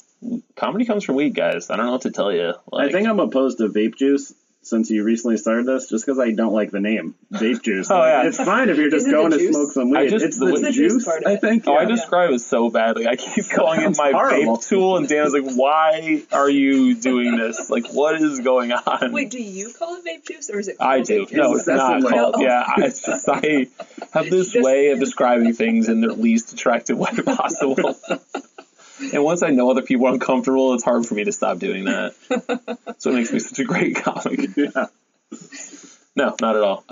comedy comes from weed, guys. I don't know what to tell you. I think I'm opposed to vape juice since you recently started this, just because I don't like the name vape juice. Yeah. It's fine if you're just going to smoke some weed. It's the juice part, I think. I describe it so badly. I keep calling it my vape tool, and Dana's like, "Why are you doing this? Like, what is going on?" Wait, do you call it vape juice, or is it called I do. No, it's not called. Yeah, it's just I have this way of describing things in the least attractive way possible. And once I know other people are uncomfortable, it's hard for me to stop doing that. So it makes me such a great comic. Yeah. No, not at all.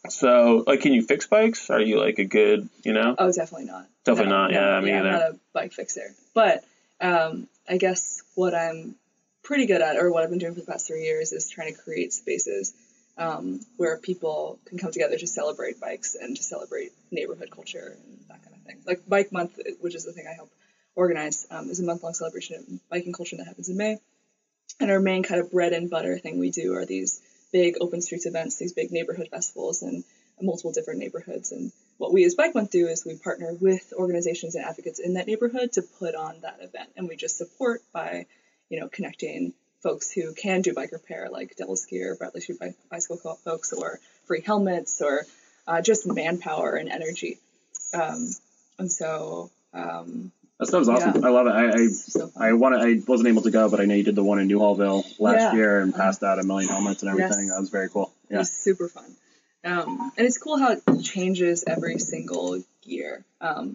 So, like, can you fix bikes? Are you, like, a good, Oh, definitely not. Definitely not, yeah, me either. I'm not a bike fixer. But I guess what I'm pretty good at, or what I've been doing for the past 3 years, is trying to create spaces where people can come together to celebrate bikes and to celebrate neighborhood culture and that kind of thing. Like Bike Month, which is the thing I help organize, is a month-long celebration of biking culture that happens in May. And our main kind of bread and butter thing we do are these big open streets events, these big neighborhood festivals in multiple different neighborhoods. And what we as Bike Month do is we partner with organizations and advocates in that neighborhood to put on that event. And we just support by, connecting folks who can do bike repair, like Devil's Gear, Bradley Street Bicycle Co-op folks, or free helmets, or just manpower and energy. That stuff's awesome. Yeah. I love it. I wasn't able to go, but I know you did the one in New Hallville last year and passed out 1 million helmets and everything. Yes. That was very cool. Yeah. It was super fun. And it's cool how it changes every single year.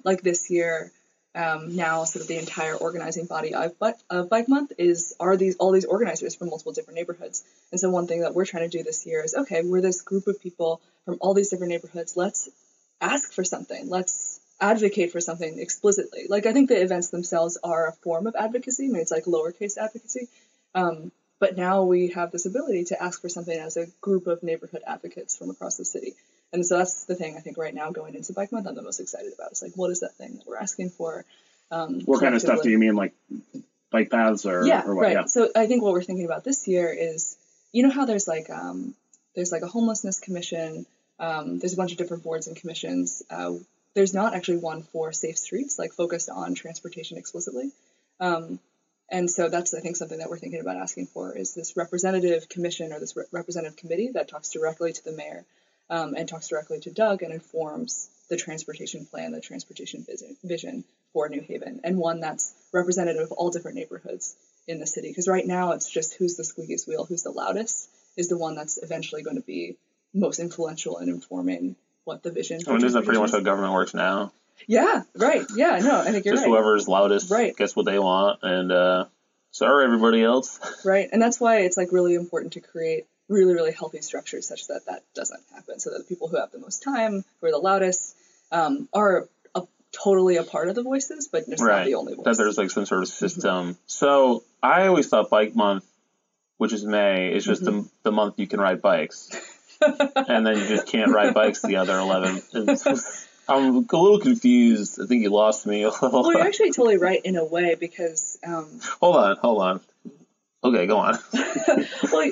Like this year, now sort of the entire organizing body of Bike Month are all these organizers from multiple different neighborhoods. And so one thing that we're trying to do this year is, okay, we're this group of people from all these different neighborhoods. Let's ask for something. Let's advocate for something explicitly. Like, I think the events themselves are a form of advocacy. I mean, it's like lowercase advocacy. But now we have this ability to ask for something as a group of neighborhood advocates from across the city. And so that's the thing I think right now going into Bike Month I'm the most excited about. It's like, what is that thing that we're asking for? What kind of stuff do you mean, like bike paths or what? Right. Yeah. So I think what we're thinking about this year is, how there's like a homelessness commission. There's a bunch of different boards and commissions. There's not actually one for safe streets, like focused on transportation explicitly. And so that's, I think, something that we're thinking about asking for is this representative commission or this representative committee that talks directly to the mayor and talks directly to Doug and informs the transportation plan, the transportation vision for New Haven, and one that's representative of all different neighborhoods in the city. Because right now it's just who's the squeakiest wheel, who's the loudest, is the one that's eventually going to be most influential in informing what the vision. I mean, isn't that pretty much how government works now? Yeah, right. Yeah, no, I think you're just right. Just whoever's loudest gets what they want, and sorry, everybody else. Right, and that's why it's like really important to create really, really healthy structures such that that doesn't happen, so that the people who have the most time, who are the loudest, are totally a part of the voices, but just not the only voice. That there's like some sort of system. So I always thought Bike Month, which is May, is just the month you can ride bikes. And then you just can't ride bikes the other 11. I'm a little confused. I think you lost me a little. Well, you're actually totally right in a way because... Hold on. Okay, go on. Well,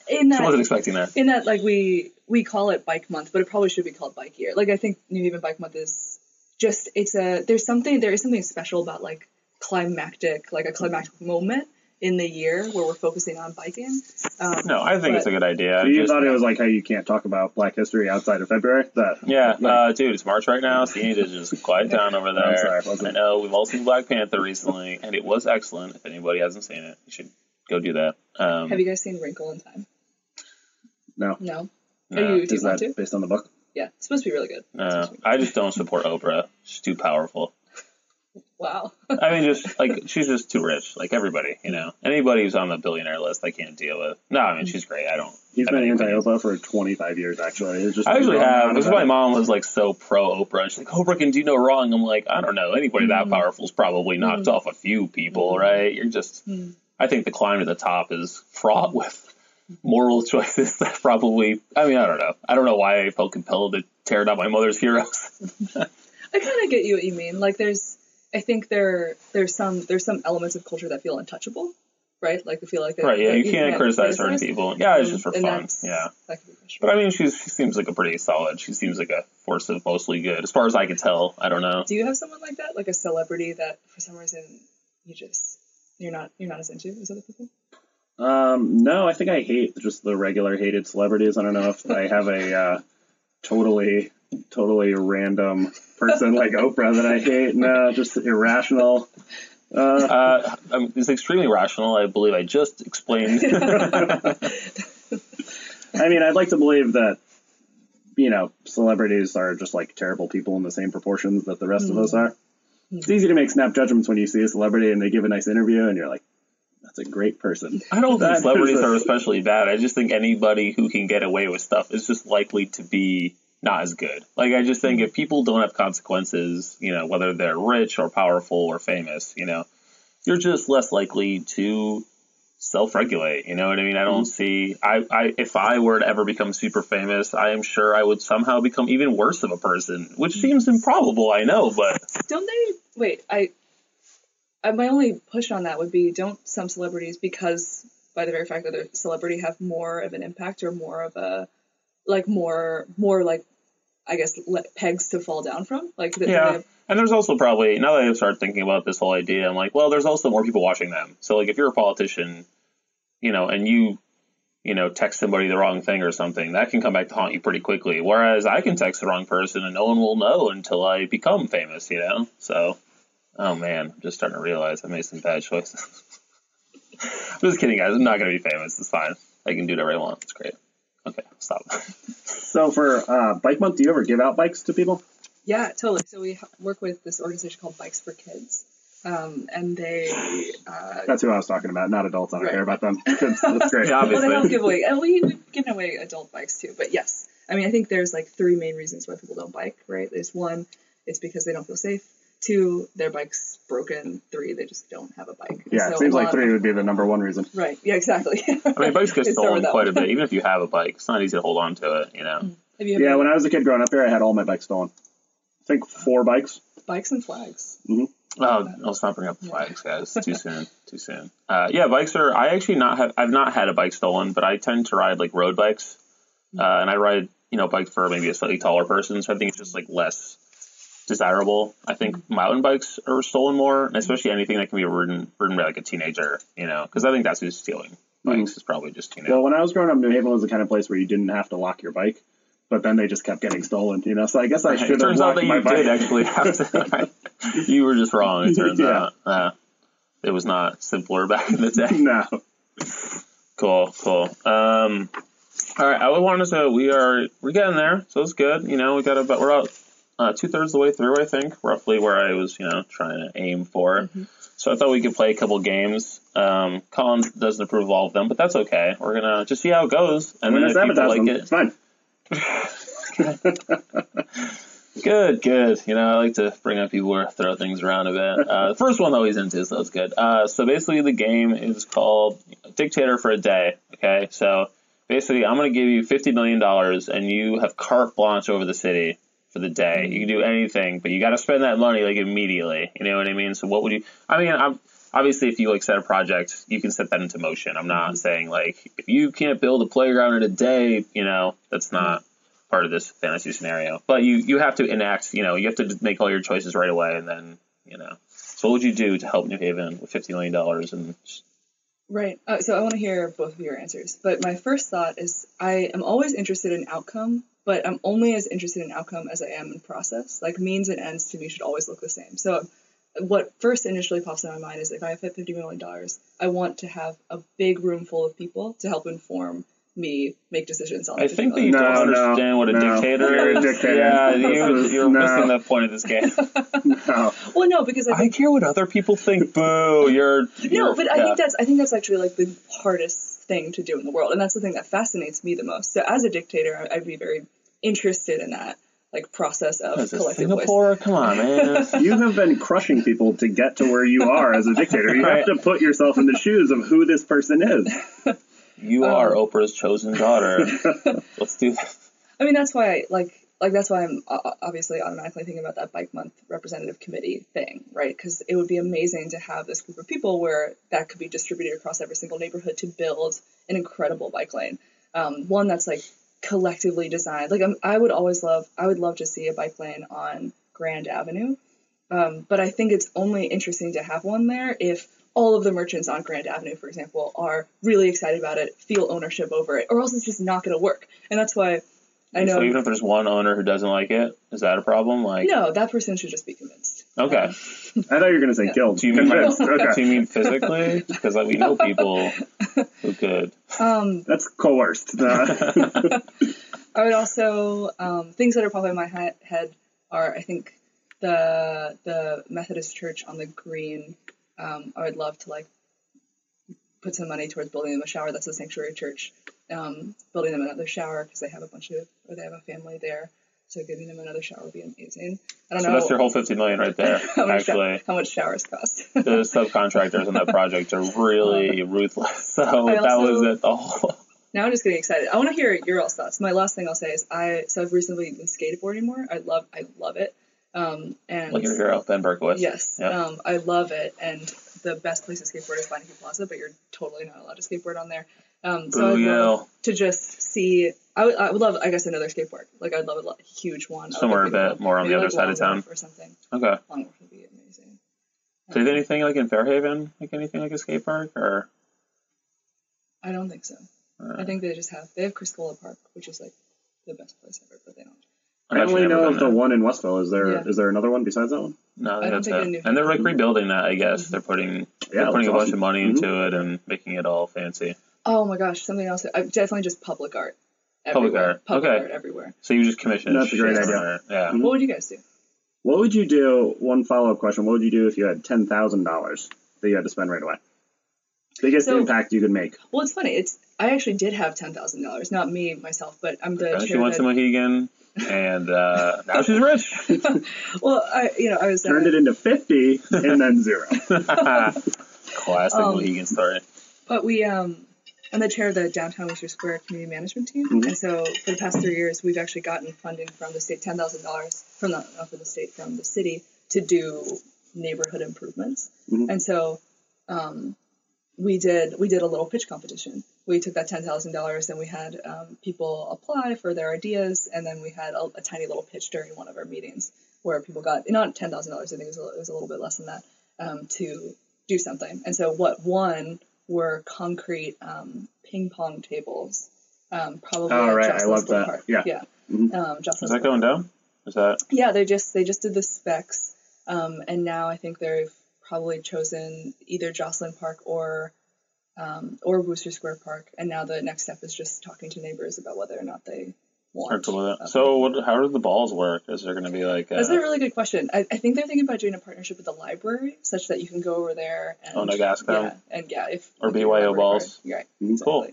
in that... I wasn't expecting that. In that, like, we call it Bike Month, but it probably should be called Bike Year. Like, I think New Haven Bike Month is just... there is something special about, like, a climactic moment in the year where we're focusing on biking. No, I think it's a good idea. So you thought it was like how you can't talk about Black History outside of February? Dude, it's March right now, so you need to just quiet down over there. I'm sorry, I know we've all seen Black Panther recently, and it was excellent. If anybody hasn't seen it, you should go do that. Have you guys seen Wrinkle in Time? No. No. No. Do you Is want that to? based on the book? Yeah, it's supposed to be really good. I just don't support Oprah. She's too powerful. Wow. I mean, she's just too rich. Like everybody, anybody who's on the billionaire list, I can't deal with. No, I mean, she's great. I don't. He's been anti-Oprah for 25 years, actually. I actually have. Because my mom was like so pro Oprah. She's like, Oprah can do no wrong. I'm like, I don't know. Anybody that powerful is probably knocked off a few people, right? You're just. I think the climb to the top is fraught with moral choices that probably. I mean, I don't know. I don't know why I felt compelled to tear down my mother's heroes. I kind of get you what you mean. Like, I think there's some elements of culture that feel untouchable, right? Like, they feel like right. Yeah, you can't criticize certain people. Yeah, it's just for fun. Yeah, that could be but I mean, she seems like a pretty solid. She seems like a force of mostly good, as far as I can tell. I don't know. Do you have someone like that, like a celebrity that for some reason you're not as into as other people? No, I think I hate just the regular hated celebrities. I don't know if I have a totally random person like Oprah that I hate. No, just irrational. It's extremely rational. I believe I just explained. I mean, I'd like to believe that, celebrities are just like terrible people in the same proportions that the rest of us are. It's easy to make snap judgments when you see a celebrity and they give a nice interview and you're like, that's a great person. I don't think celebrities are especially bad. I just think anybody who can get away with stuff is just likely to be not as good. Like, I just think if people don't have consequences, whether they're rich or powerful or famous, you're just less likely to self-regulate. You know what I mean? I don't see, if I were to ever become super famous, I am sure I would somehow become even worse of a person, which seems improbable, I know, but. Don't they, wait, my only push on that would be, don't some celebrities, because by the very fact that they're a celebrity, have more of an impact or more of a, like, more like, I guess, pegs to fall down from? Like, yeah. And there's also probably, now that I start thinking about this whole idea, I'm like, well, there's also more people watching them. So, like, if you're a politician, and you text somebody the wrong thing or something, that can come back to haunt you pretty quickly. Whereas I can text the wrong person and no one will know until I become famous, So, oh man, I'm just starting to realize I made some bad choices. I'm just kidding, guys. I'm not going to be famous. It's fine. I can do whatever I want. It's great. Okay, stop. So for Bike Month, do you ever give out bikes to people? Yeah, totally. So we work with this organization called Bikes for Kids. And they... That's who I was talking about, not adults. I don't care about them. Kids, that's great. Yeah, obviously. Well, they don't give away... And we've given away adult bikes too, but yes. I mean, I think there's like 3 main reasons why people don't bike, right? There's 1, it's because they don't feel safe. 2, their bike's broken. 3, they just don't have a bike. Yeah, so it seems like 3 would be the number 1 reason. Right, yeah, exactly. I mean, bikes get stolen quite a bit. Even if you have a bike, it's not easy to hold on to it, Yeah, when I was a kid growing up here, I had all my bikes stolen. I think 4 bikes. Bikes and flags. Mm-hmm. Oh, let's not bring up flags, guys. Too soon. Yeah, bikes are. I actually I've not had a bike stolen, but I tend to ride like road bikes, and I ride bikes for maybe a slightly taller person. So I think it's just like less desirable. I think mountain bikes are stolen more, and especially anything that can be ridden by like a teenager. Because I think that's who's stealing bikes is probably just teenagers. Well, when I was growing up, New Haven was the kind of place where you didn't have to lock your bike. But then they just kept getting stolen, So I guess I should have locked my bike. It turns out that you did actually have to. You were just wrong, it turns out. It was not simpler back in the day. No. Cool. All right, I wanted to. We're getting there, so it's good. We're about 2/3 of the way through, I think, roughly where I was, trying to aim for. Mm-hmm. So I thought we could play a couple games. Colin doesn't approve of all of them, but that's okay. We're gonna just see how it goes, and then if people like it, it's fine. Good. I like to bring up people who throw things around a bit. The first one though he's into, so it's good. So basically the game is called Dictator for a Day. Okay, so basically I'm going to give you $50 million and you have carte blanche over the city for the day. You can do anything, but you got to spend that money like immediately. You know what I mean? So what would you? I mean, obviously if you like set a project, you can set that into motion. I'm not saying like if you can't build a playground in a day, that's not part of this fantasy scenario, but you have to enact, you have to make all your choices right away. And then, so what would you do to help New Haven with $50 million and Right. So I want to hear both of your answers. But my first thought is I am always interested in outcome, but I'm only as interested in outcome as I am in process. Like means and ends to me should always look the same. So what first initially pops in my mind is if I have $50 million, I want to have a big room full of people to help inform me make decisions on. I think that you don't understand what a dictator is. Yeah, you're missing the point of this game. Well, no, because I care what other people think. Boo! I think that's actually like the hardest thing to do in the world, and that's the thing that fascinates me the most. So as a dictator, I'd be very interested in that. Like process of collective Singapore? Come on, man. You have been crushing people to get to where you are as a dictator. You have to put yourself in the shoes of who this person is. You are Oprah's chosen daughter. Let's do this. I mean, that's why that's why I'm obviously automatically thinking about that bike month representative committee thing, right? Because it would be amazing to have this group of people where that could be distributed across every single neighborhood to build an incredible bike lane. One that's like collectively designed. Like I would love to see a bike lane on Grand Avenue. But I think it's only interesting to have one there if all of the merchants on Grand Avenue, for example, are really excited about it, feel ownership over it, or else it's just not going to work. And that's why I know. So even if there's one owner who doesn't like it, is that a problem? Like, no, that person should just be convinced. Okay. I thought you were going to say killed. Do you mean okay. Do you mean physically? Because we know people who could. That's coerced. I would also things that are popping in my head are I think the Methodist Church on the Green. I would love to like put some money towards building them a shower. That's a sanctuary church. Building them another shower because they have they have a family there. So giving them another shower would be amazing. I don't know. So that's your whole $50 million right there. how much showers cost? The subcontractors on that project are really ruthless. So that was it. Now I'm just getting excited. I want to hear your all's thoughts. My last thing I'll say is I've recently been skateboarding more. I love it. And look at your hero, Ben Berkowitz. Yes. Yep. I love it. And the best place to skateboard is Beinecke Plaza, but you're totally not allowed to skateboard on there. So I'd love to just see. I would love, I guess, another skateboard. Like I'd love a huge one. Somewhere a bit more on the other side of town or something. Okay. Longworth would be amazing. Did anything like in Fairhaven, like anything like a skate park, or? I don't think so. I think they have Criscola Park, which is like the best place ever, but they don't. I only know of the one in Westville. Is there another one besides that one? No, that's it. And they're like rebuilding that, I guess. They're putting a bunch of money into it and making it all fancy. Oh my gosh, something else. Definitely just public art. Public art everywhere. So you just commission. That's a great idea. Yeah. Mm-hmm. What would you guys do? What would you do? One follow-up question. What would you do if you had $10,000 that you had to spend right away? Biggest impact you could make. Well, it's funny. I actually did have $10,000. Not me myself, but I'm the chair. She went to Mohegan, and now she's rich. Well, I was turned it into 50 and then 0. Classic Mohegan story. But I'm the chair of the Downtown Wooster Square Community Management Team, and so for the past 3 years, we've actually gotten funding from the state, $10,000 from the city to do neighborhood improvements, and so we did a little pitch competition. We took that $10,000 and we had people apply for their ideas, and then we had a tiny little pitch during one of our meetings where people got not $10,000. I think it was a little bit less than that to do something. And so what won were concrete ping pong tables. Probably. Oh, right. I love that. Park. Yeah. Is that going down? Is that? Yeah, they just did the specs, and now I think they've probably chosen either Jocelyn Park or Wooster Square Park, and now the next step is just talking to neighbors about whether or not they want. So how do the balls work? Is there going to be like? That's a really good question. I think they're thinking about doing a partnership with the library, such that you can go over there and ask them. Or BYO balls. Right. Exactly. Cool.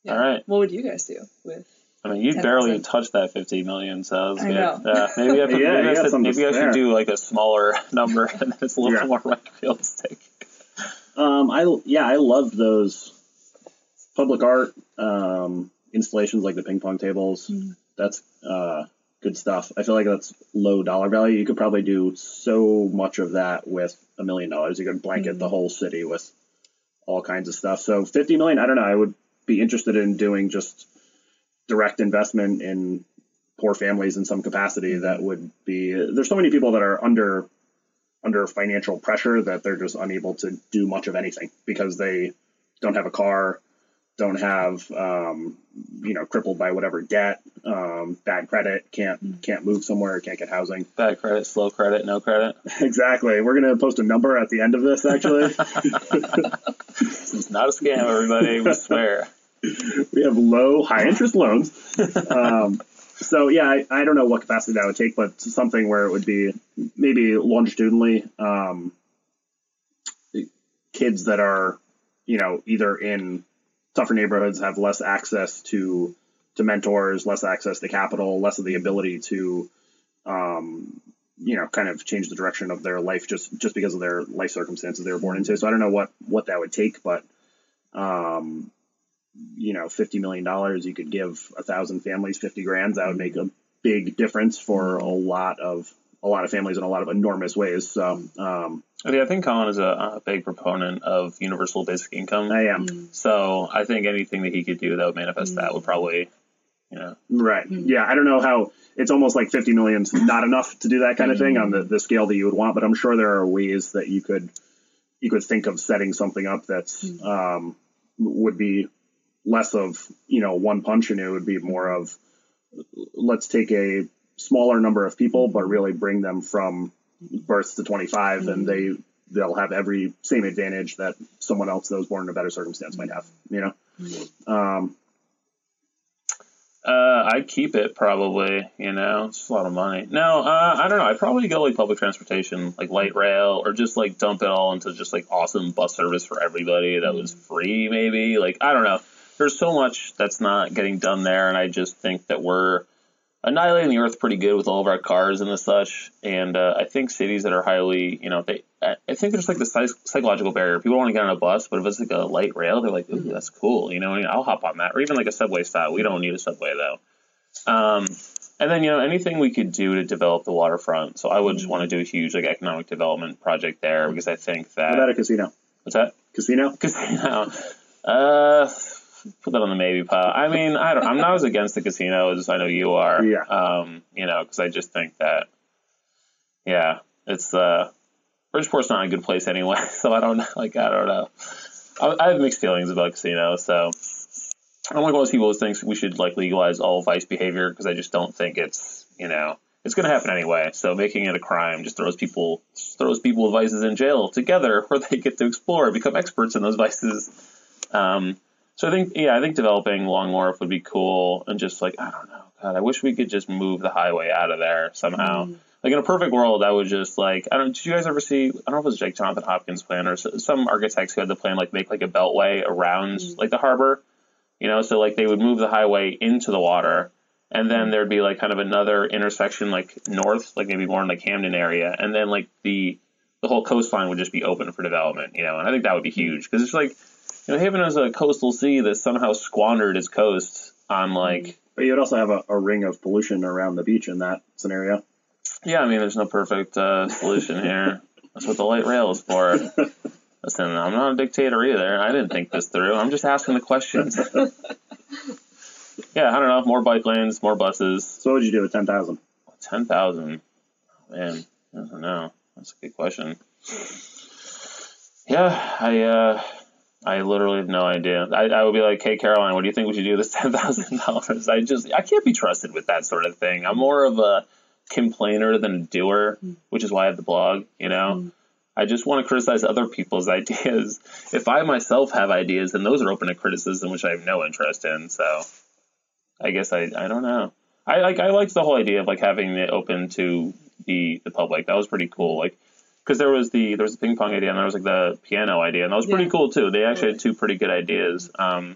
Yeah. All right. What would you guys do with? I mean, you barely touched that 50 million, so I know. Maybe I should do like a smaller number, and it's a little more realistic. I love those public art installations like the ping pong tables. That's good stuff. I feel like that's low dollar value. You could probably do so much of that with $1 million. You could blanket the whole city with all kinds of stuff. So 50 million, I don't know. I would be interested in doing just direct investment in poor families in some capacity. That would be, there's so many people that are under financial pressure that they're just unable to do much of anything because they don't have a car, don't have, crippled by whatever debt, bad credit, can't move somewhere, can't get housing. Bad credit, slow credit, no credit. Exactly. We're going to post a number at the end of this, actually. This is not a scam, everybody. We swear. We have low, high-interest loans. So, yeah, I don't know what capacity that would take, but something where it would be maybe longitudinally kids that are, either in tougher neighborhoods have less access to mentors, less access to capital, less of the ability to, kind of change the direction of their life just because of their life circumstances they were born into. So I don't know what that would take, but, $50 million, you could give 1,000 families 50 grand. That would make a big difference for a lot of families in a lot of enormous ways. So, I think Colin is a big proponent of universal basic income. I am. So I think anything that he could do that would manifest that would probably, Right. Yeah. I don't know how it's almost like 50 million's not enough to do that kind of thing on the scale that you would want, but I'm sure there are ways that you could think of setting something up that's, would be less of, one punch, and it would be more of, let's take a smaller number of people, but really bring them from birth to 25, and they'll have every same advantage that someone else that was born in a better circumstance might have, I'd keep it probably, it's a lot of money. No, I don't know. I'd probably go like public transportation, like light rail, or just like dump it all into just like awesome bus service for everybody that was free maybe. Like, I don't know. There's so much that's not getting done there, and I just think that we're annihilating the earth pretty good with all of our cars and the such. And I think cities that are highly, I think there's like the psychological barrier. People want to get on a bus, but if it's like a light rail, they're like, ooh, that's cool. I'll hop on that. Or even like a subway style. We don't need a subway though. And then, anything we could do to develop the waterfront. So I would just want to do a huge like economic development project there, because I think that. What about a casino? What's that? Casino? Put that on the maybe pile. I mean, I'm not as against the casino as I know you are. Yeah. Because I just think that, it's Bridgeport's not a good place anyway. So I don't know. I have mixed feelings about casino. So I'm like one of those people who thinks we should like legalize all vice behavior, because I just don't think it's it's going to happen anyway. So making it a crime just throws people with vices in jail together, where they get to explore, become experts in those vices. So I think developing Long Wharf would be cool, and just like, I don't know, God, I wish we could just move the highway out of there somehow. Like in a perfect world, I would just like, did you guys ever see, I don't know if it was like Jonathan Hopkins' plan or some architects who had the plan, like make like a beltway around like the harbor, so like they would move the highway into the water, and then there'd be like kind of another intersection like north, like maybe more in like Hamden area, and then like the whole coastline would just be open for development, and I think that would be huge, because it's like, Haven is a coastal sea that somehow squandered its coast on like. But you would also have a ring of pollution around the beach in that scenario. Yeah, I mean, there's no perfect solution here. That's what the light rail is for. Listen, I'm not a dictator either. I didn't think this through. I'm just asking the questions. Yeah, I don't know. More bike lanes, more buses. So what would you do with 10,000? 10,000? Man, I don't know. That's a good question. Yeah, I literally have no idea. I would be like, hey, Caroline, what do you think we should do with this $10,000? I can't be trusted with that sort of thing. I'm more of a complainer than a doer, which is why I have the blog, I just want to criticize other people's ideas. If I myself have ideas, then those are open to criticism, which I have no interest in. So I guess I don't know. I liked the whole idea of like having it open to the public. That was pretty cool. Like, because there was the ping pong idea, and there was like the piano idea, and that was pretty cool too. They actually had two pretty good ideas. I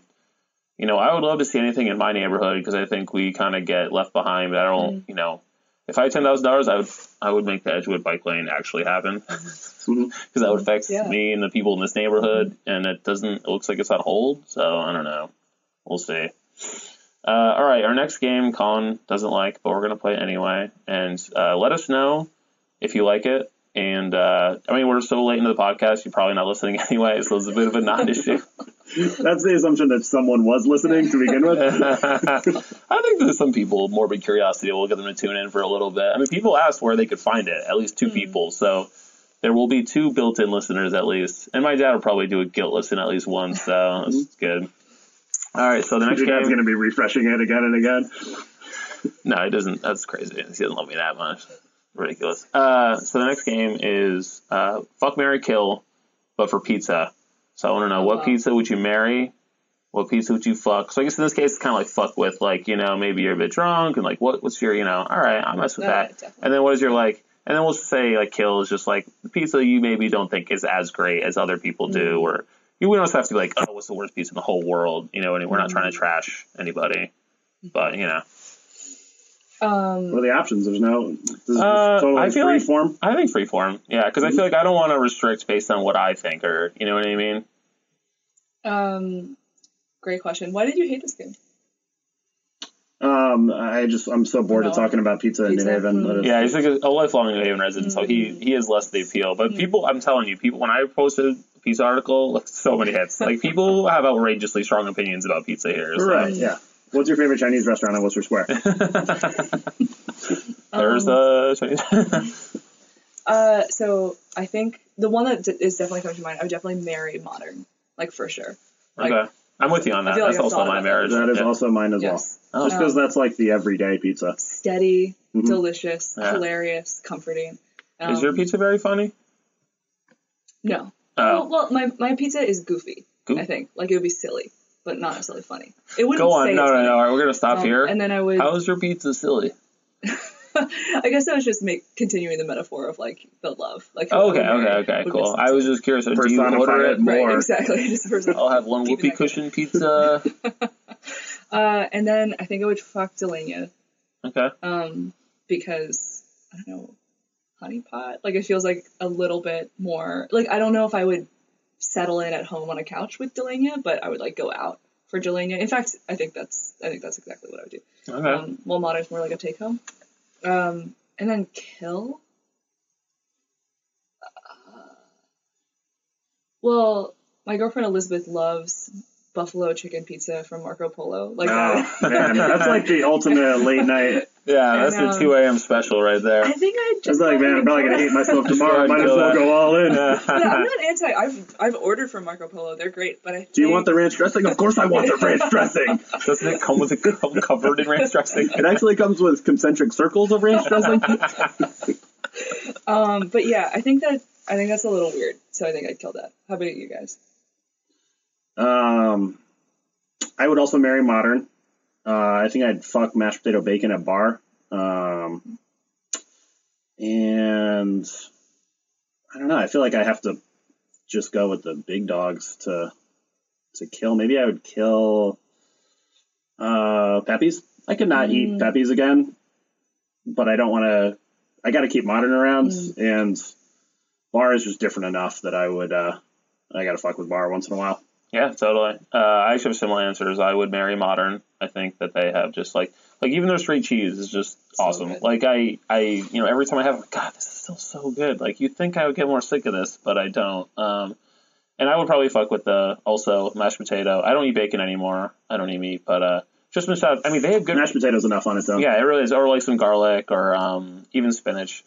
would love to see anything in my neighborhood, because I think we kind of get left behind. But I don't, if I had $10,000, I would make the Edgewood bike lane actually happen, because that would affect me and the people in this neighborhood, and it looks like it's on hold. So I don't know. We'll see. All right, our next game, Colin doesn't like, but we're gonna play it anyway, and let us know if you like it. And, we're so late into the podcast, you're probably not listening anyway, so it's a bit of a non-issue. That's the assumption that someone was listening to begin with. I think there's some people, morbid curiosity will get them to tune in for a little bit. People asked where they could find it, at least two people, so There will be 2 built-in listeners at least. And my dad will probably do a guilt listen at least once, so that's good. All right, so the next Your game... dad's going to be refreshing it again and again. No, he doesn't. That's crazy. He doesn't love me that much. Ridiculous. So the next game is Fuck, Marry, Kill, but for pizza. So I want to know, what pizza would you marry? What pizza would you fuck? So I guess in this case, it's kind of like fuck with, like, you know, maybe you're a bit drunk and like, what's your, you know, all right, I'll mess with that. Definitely. And then what is your, like, and then we'll say, like, kill is just like the pizza you maybe don't think is as great as other people do, or you wouldn't have to be like, oh, what's the worst pizza in the whole world? You know, and we're not trying to trash anybody, but, you know. What are the options? There's no. This is totally I feel free like form. I think freeform, yeah, because I feel like I don't want to restrict based on what I think, or you know what I mean. Great question. Why did you hate this game? I'm so bored of talking about pizza in New Haven. Yeah, he's like a lifelong New Haven resident, so he has less the appeal. But people, I'm telling you, people, when I posted a pizza article, like, so many hits. Like, people have outrageously strong opinions about pizza here. So. Right, yeah. What's your favorite Chinese restaurant on Worcester Square? There's a Chinese. So I think the one that is definitely coming to mind, I would definitely marry modern, like, for sure. Like, okay. I'm with you on that. That's also my marriage. That is also mine as well. Oh. Just because that's like the everyday pizza. Steady, delicious, hilarious, comforting. Is your pizza very funny? No. Oh. Well, my pizza is goofy, I think. Like, it would be silly, but not necessarily funny. It wouldn't Go on. say No. it's funny. All right, we're going to stop here. And then I would... How is your pizza silly? I guess I was just continuing the metaphor of, like, the love. Like, Okay, cool. I was just curious. Do you order it more? Right, exactly. Just I'll have one whoopee cushion pizza. And then I think I would fuck Delania. Okay. Because, I don't know, honey pot? Like, it feels like a little bit more... Like, I don't know if I would settle in at home on a couch with Delania, but I would, like, go out for Delania. In fact, I think that's exactly what I would do. Okay. Well, modern's more like a take-home. And then kill? Well, my girlfriend Elizabeth loves buffalo chicken pizza from Marco Polo. Like, man, that's like the ultimate late night. Yeah, that's the 2 a.m. special right there. I think I'd just... It's like, man, I'm probably going to hate myself tomorrow. Might as well go all in. Yeah, I'm not anti... I've ordered from Marco Polo. They're great, but I think... Do you want the ranch dressing? Of course I want the ranch dressing. Doesn't it come with a covered in ranch dressing? It actually comes with concentric circles of ranch dressing. But yeah, I think that's a little weird, so I think I'd kill that. How about you guys? I would also marry modern. I think I'd fuck mashed potato bacon at bar. And I don't know. I feel like I have to just go with the big dogs to kill. Maybe I would kill Pepe's. I could not eat Pepe's again, but I don't want to. I got to keep modern around, and bar is just different enough that I would. I got to fuck with bar once in a while. Yeah, totally. I actually have similar answers. I would marry modern. I think that they have just like even their straight cheese is just awesome. Good. Like I every time I have, God, this is still so good. Like you'd think I would get more sick of this, but I don't. And I would probably fuck with the also mashed potato. I don't eat bacon anymore. I don't eat meat, but just mashed. I mean, they have good mashed potatoes enough on its own. Yeah, it really is. Or like some garlic or even spinach.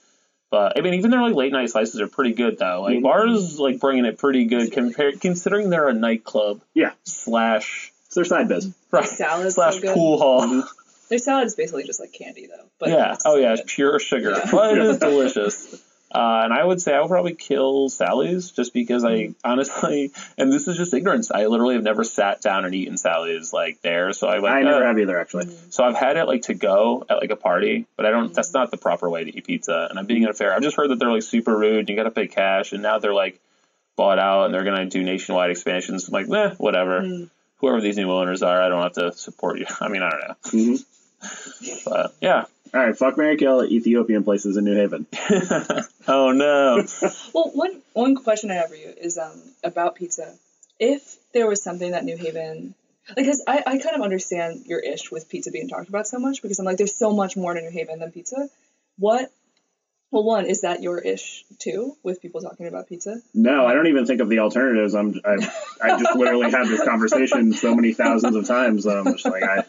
But I mean, even their like late night slices are pretty good though. Like bars like bringing it pretty good considering they're a nightclub. Yeah. Slash. It's their side biz. Right. Salads slash so good. Pool hall. Their salad is basically just like candy though. But yeah. it's It's pure sugar, but it is delicious. And I would say I would probably kill Sally's just because I honestly, and this is just ignorance, I literally have never sat down and eaten Sally's like there. So I never have either actually. So I've had it like to go at like a party, but I don't, that's not the proper way to eat pizza. And I'm being unfair. I've just heard that they're like super rude and you got to pay cash. And now they're like bought out and they're going to do nationwide expansions. I'm like, whatever. Whoever these new owners are, I don't have to support you. I mean, I don't know. But yeah. All right, fuck, marry, kill Ethiopian places in New Haven. Oh no. Well, one question I have for you is about pizza. If there was something that New Haven, because I kind of understand your ish with pizza being talked about so much, because I'm like, there's so much more to New Haven than pizza. One, is that your ish too, with people talking about pizza? No, I don't even think of the alternatives. I just literally had this conversation so many thousands of times. It's like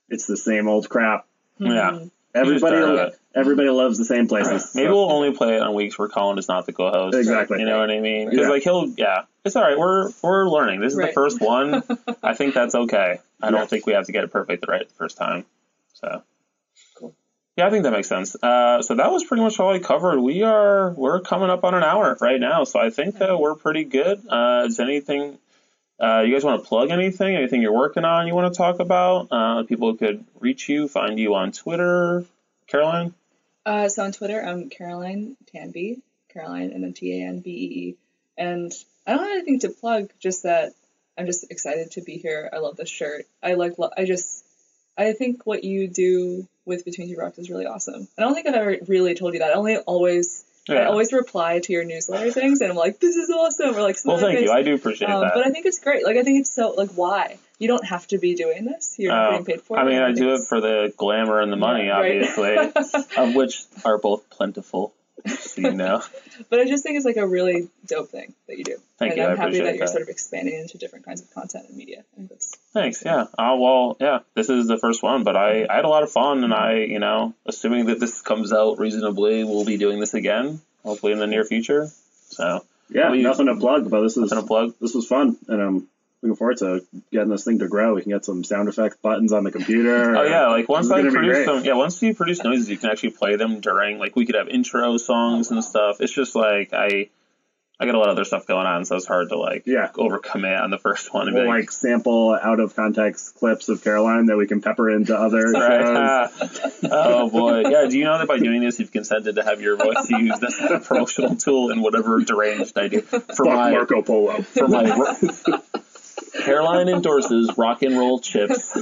it's the same old crap. Yeah. Everybody loves the same places. Maybe we'll only play it on weeks where Colin is not the co-host. Exactly. You know what I mean? Because it's all right. We're learning. This is the first one. I think that's okay. I don't think we have to get it perfect right the first time. So, cool. Yeah, I think that makes sense. So that was pretty much all I covered. We're coming up on an hour right now, so I think that we're pretty good. Is anything? You guys want to plug anything? Anything you're working on? You want to talk about? People could reach you, find you on Twitter. Caroline? So on Twitter, I'm Caroline Tanbee, Caroline, and then Tanbee. And I don't have anything to plug, just that I'm just excited to be here. I love this shirt. I think what you do with Between Two Rocks is really awesome. I don't think I've ever really told you that. I always reply to your newsletter things, and I'm like, this is awesome. Or like, well, thank you. I do appreciate that. But I think it's great. Like, I think it's so, like, why? You don't have to be doing this. You're not getting paid for it. I mean, I do it for the glamour and the money, obviously, of which are both plentiful, so you know. But I just think it's like a really dope thing that you do. Thank you. I'm happy that you're sort of expanding into different kinds of content and media. I think that's Thanks. Yeah. This is the first one, but I had a lot of fun, and assuming that this comes out reasonably, we'll be doing this again, hopefully in the near future. So yeah, nothing to plug, but this was fun, and I'm looking forward to getting this thing to grow. We can get some sound effect buttons on the computer. Oh yeah, like once you produce noises, you can actually play them during, like, we could have intro songs and stuff. It's just like I got a lot of other stuff going on, so it's hard to overcommit on the first one. We'll like sample out of context clips of Caroline that we can pepper into other shows. Oh boy, yeah. Do you know that by doing this, you've consented to have your voice used as a promotional tool in whatever deranged I do for my Marco Polo? For my Caroline endorses rock and roll chips.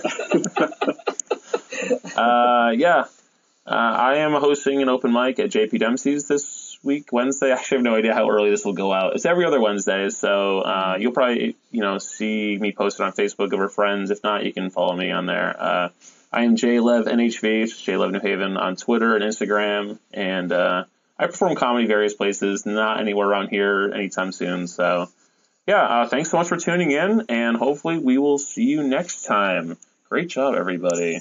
I am hosting an open mic at JP Dempsey's this week, Wednesday. I actually have no idea how early this will go out. It's every other Wednesday, so you'll probably see me posted on Facebook over friends. If not, you can follow me on there. I am JLevNHV, JLev New Haven on Twitter and Instagram, and I perform comedy various places, not anywhere around here anytime soon. So thanks so much for tuning in, and hopefully we will see you next time. Great job, everybody.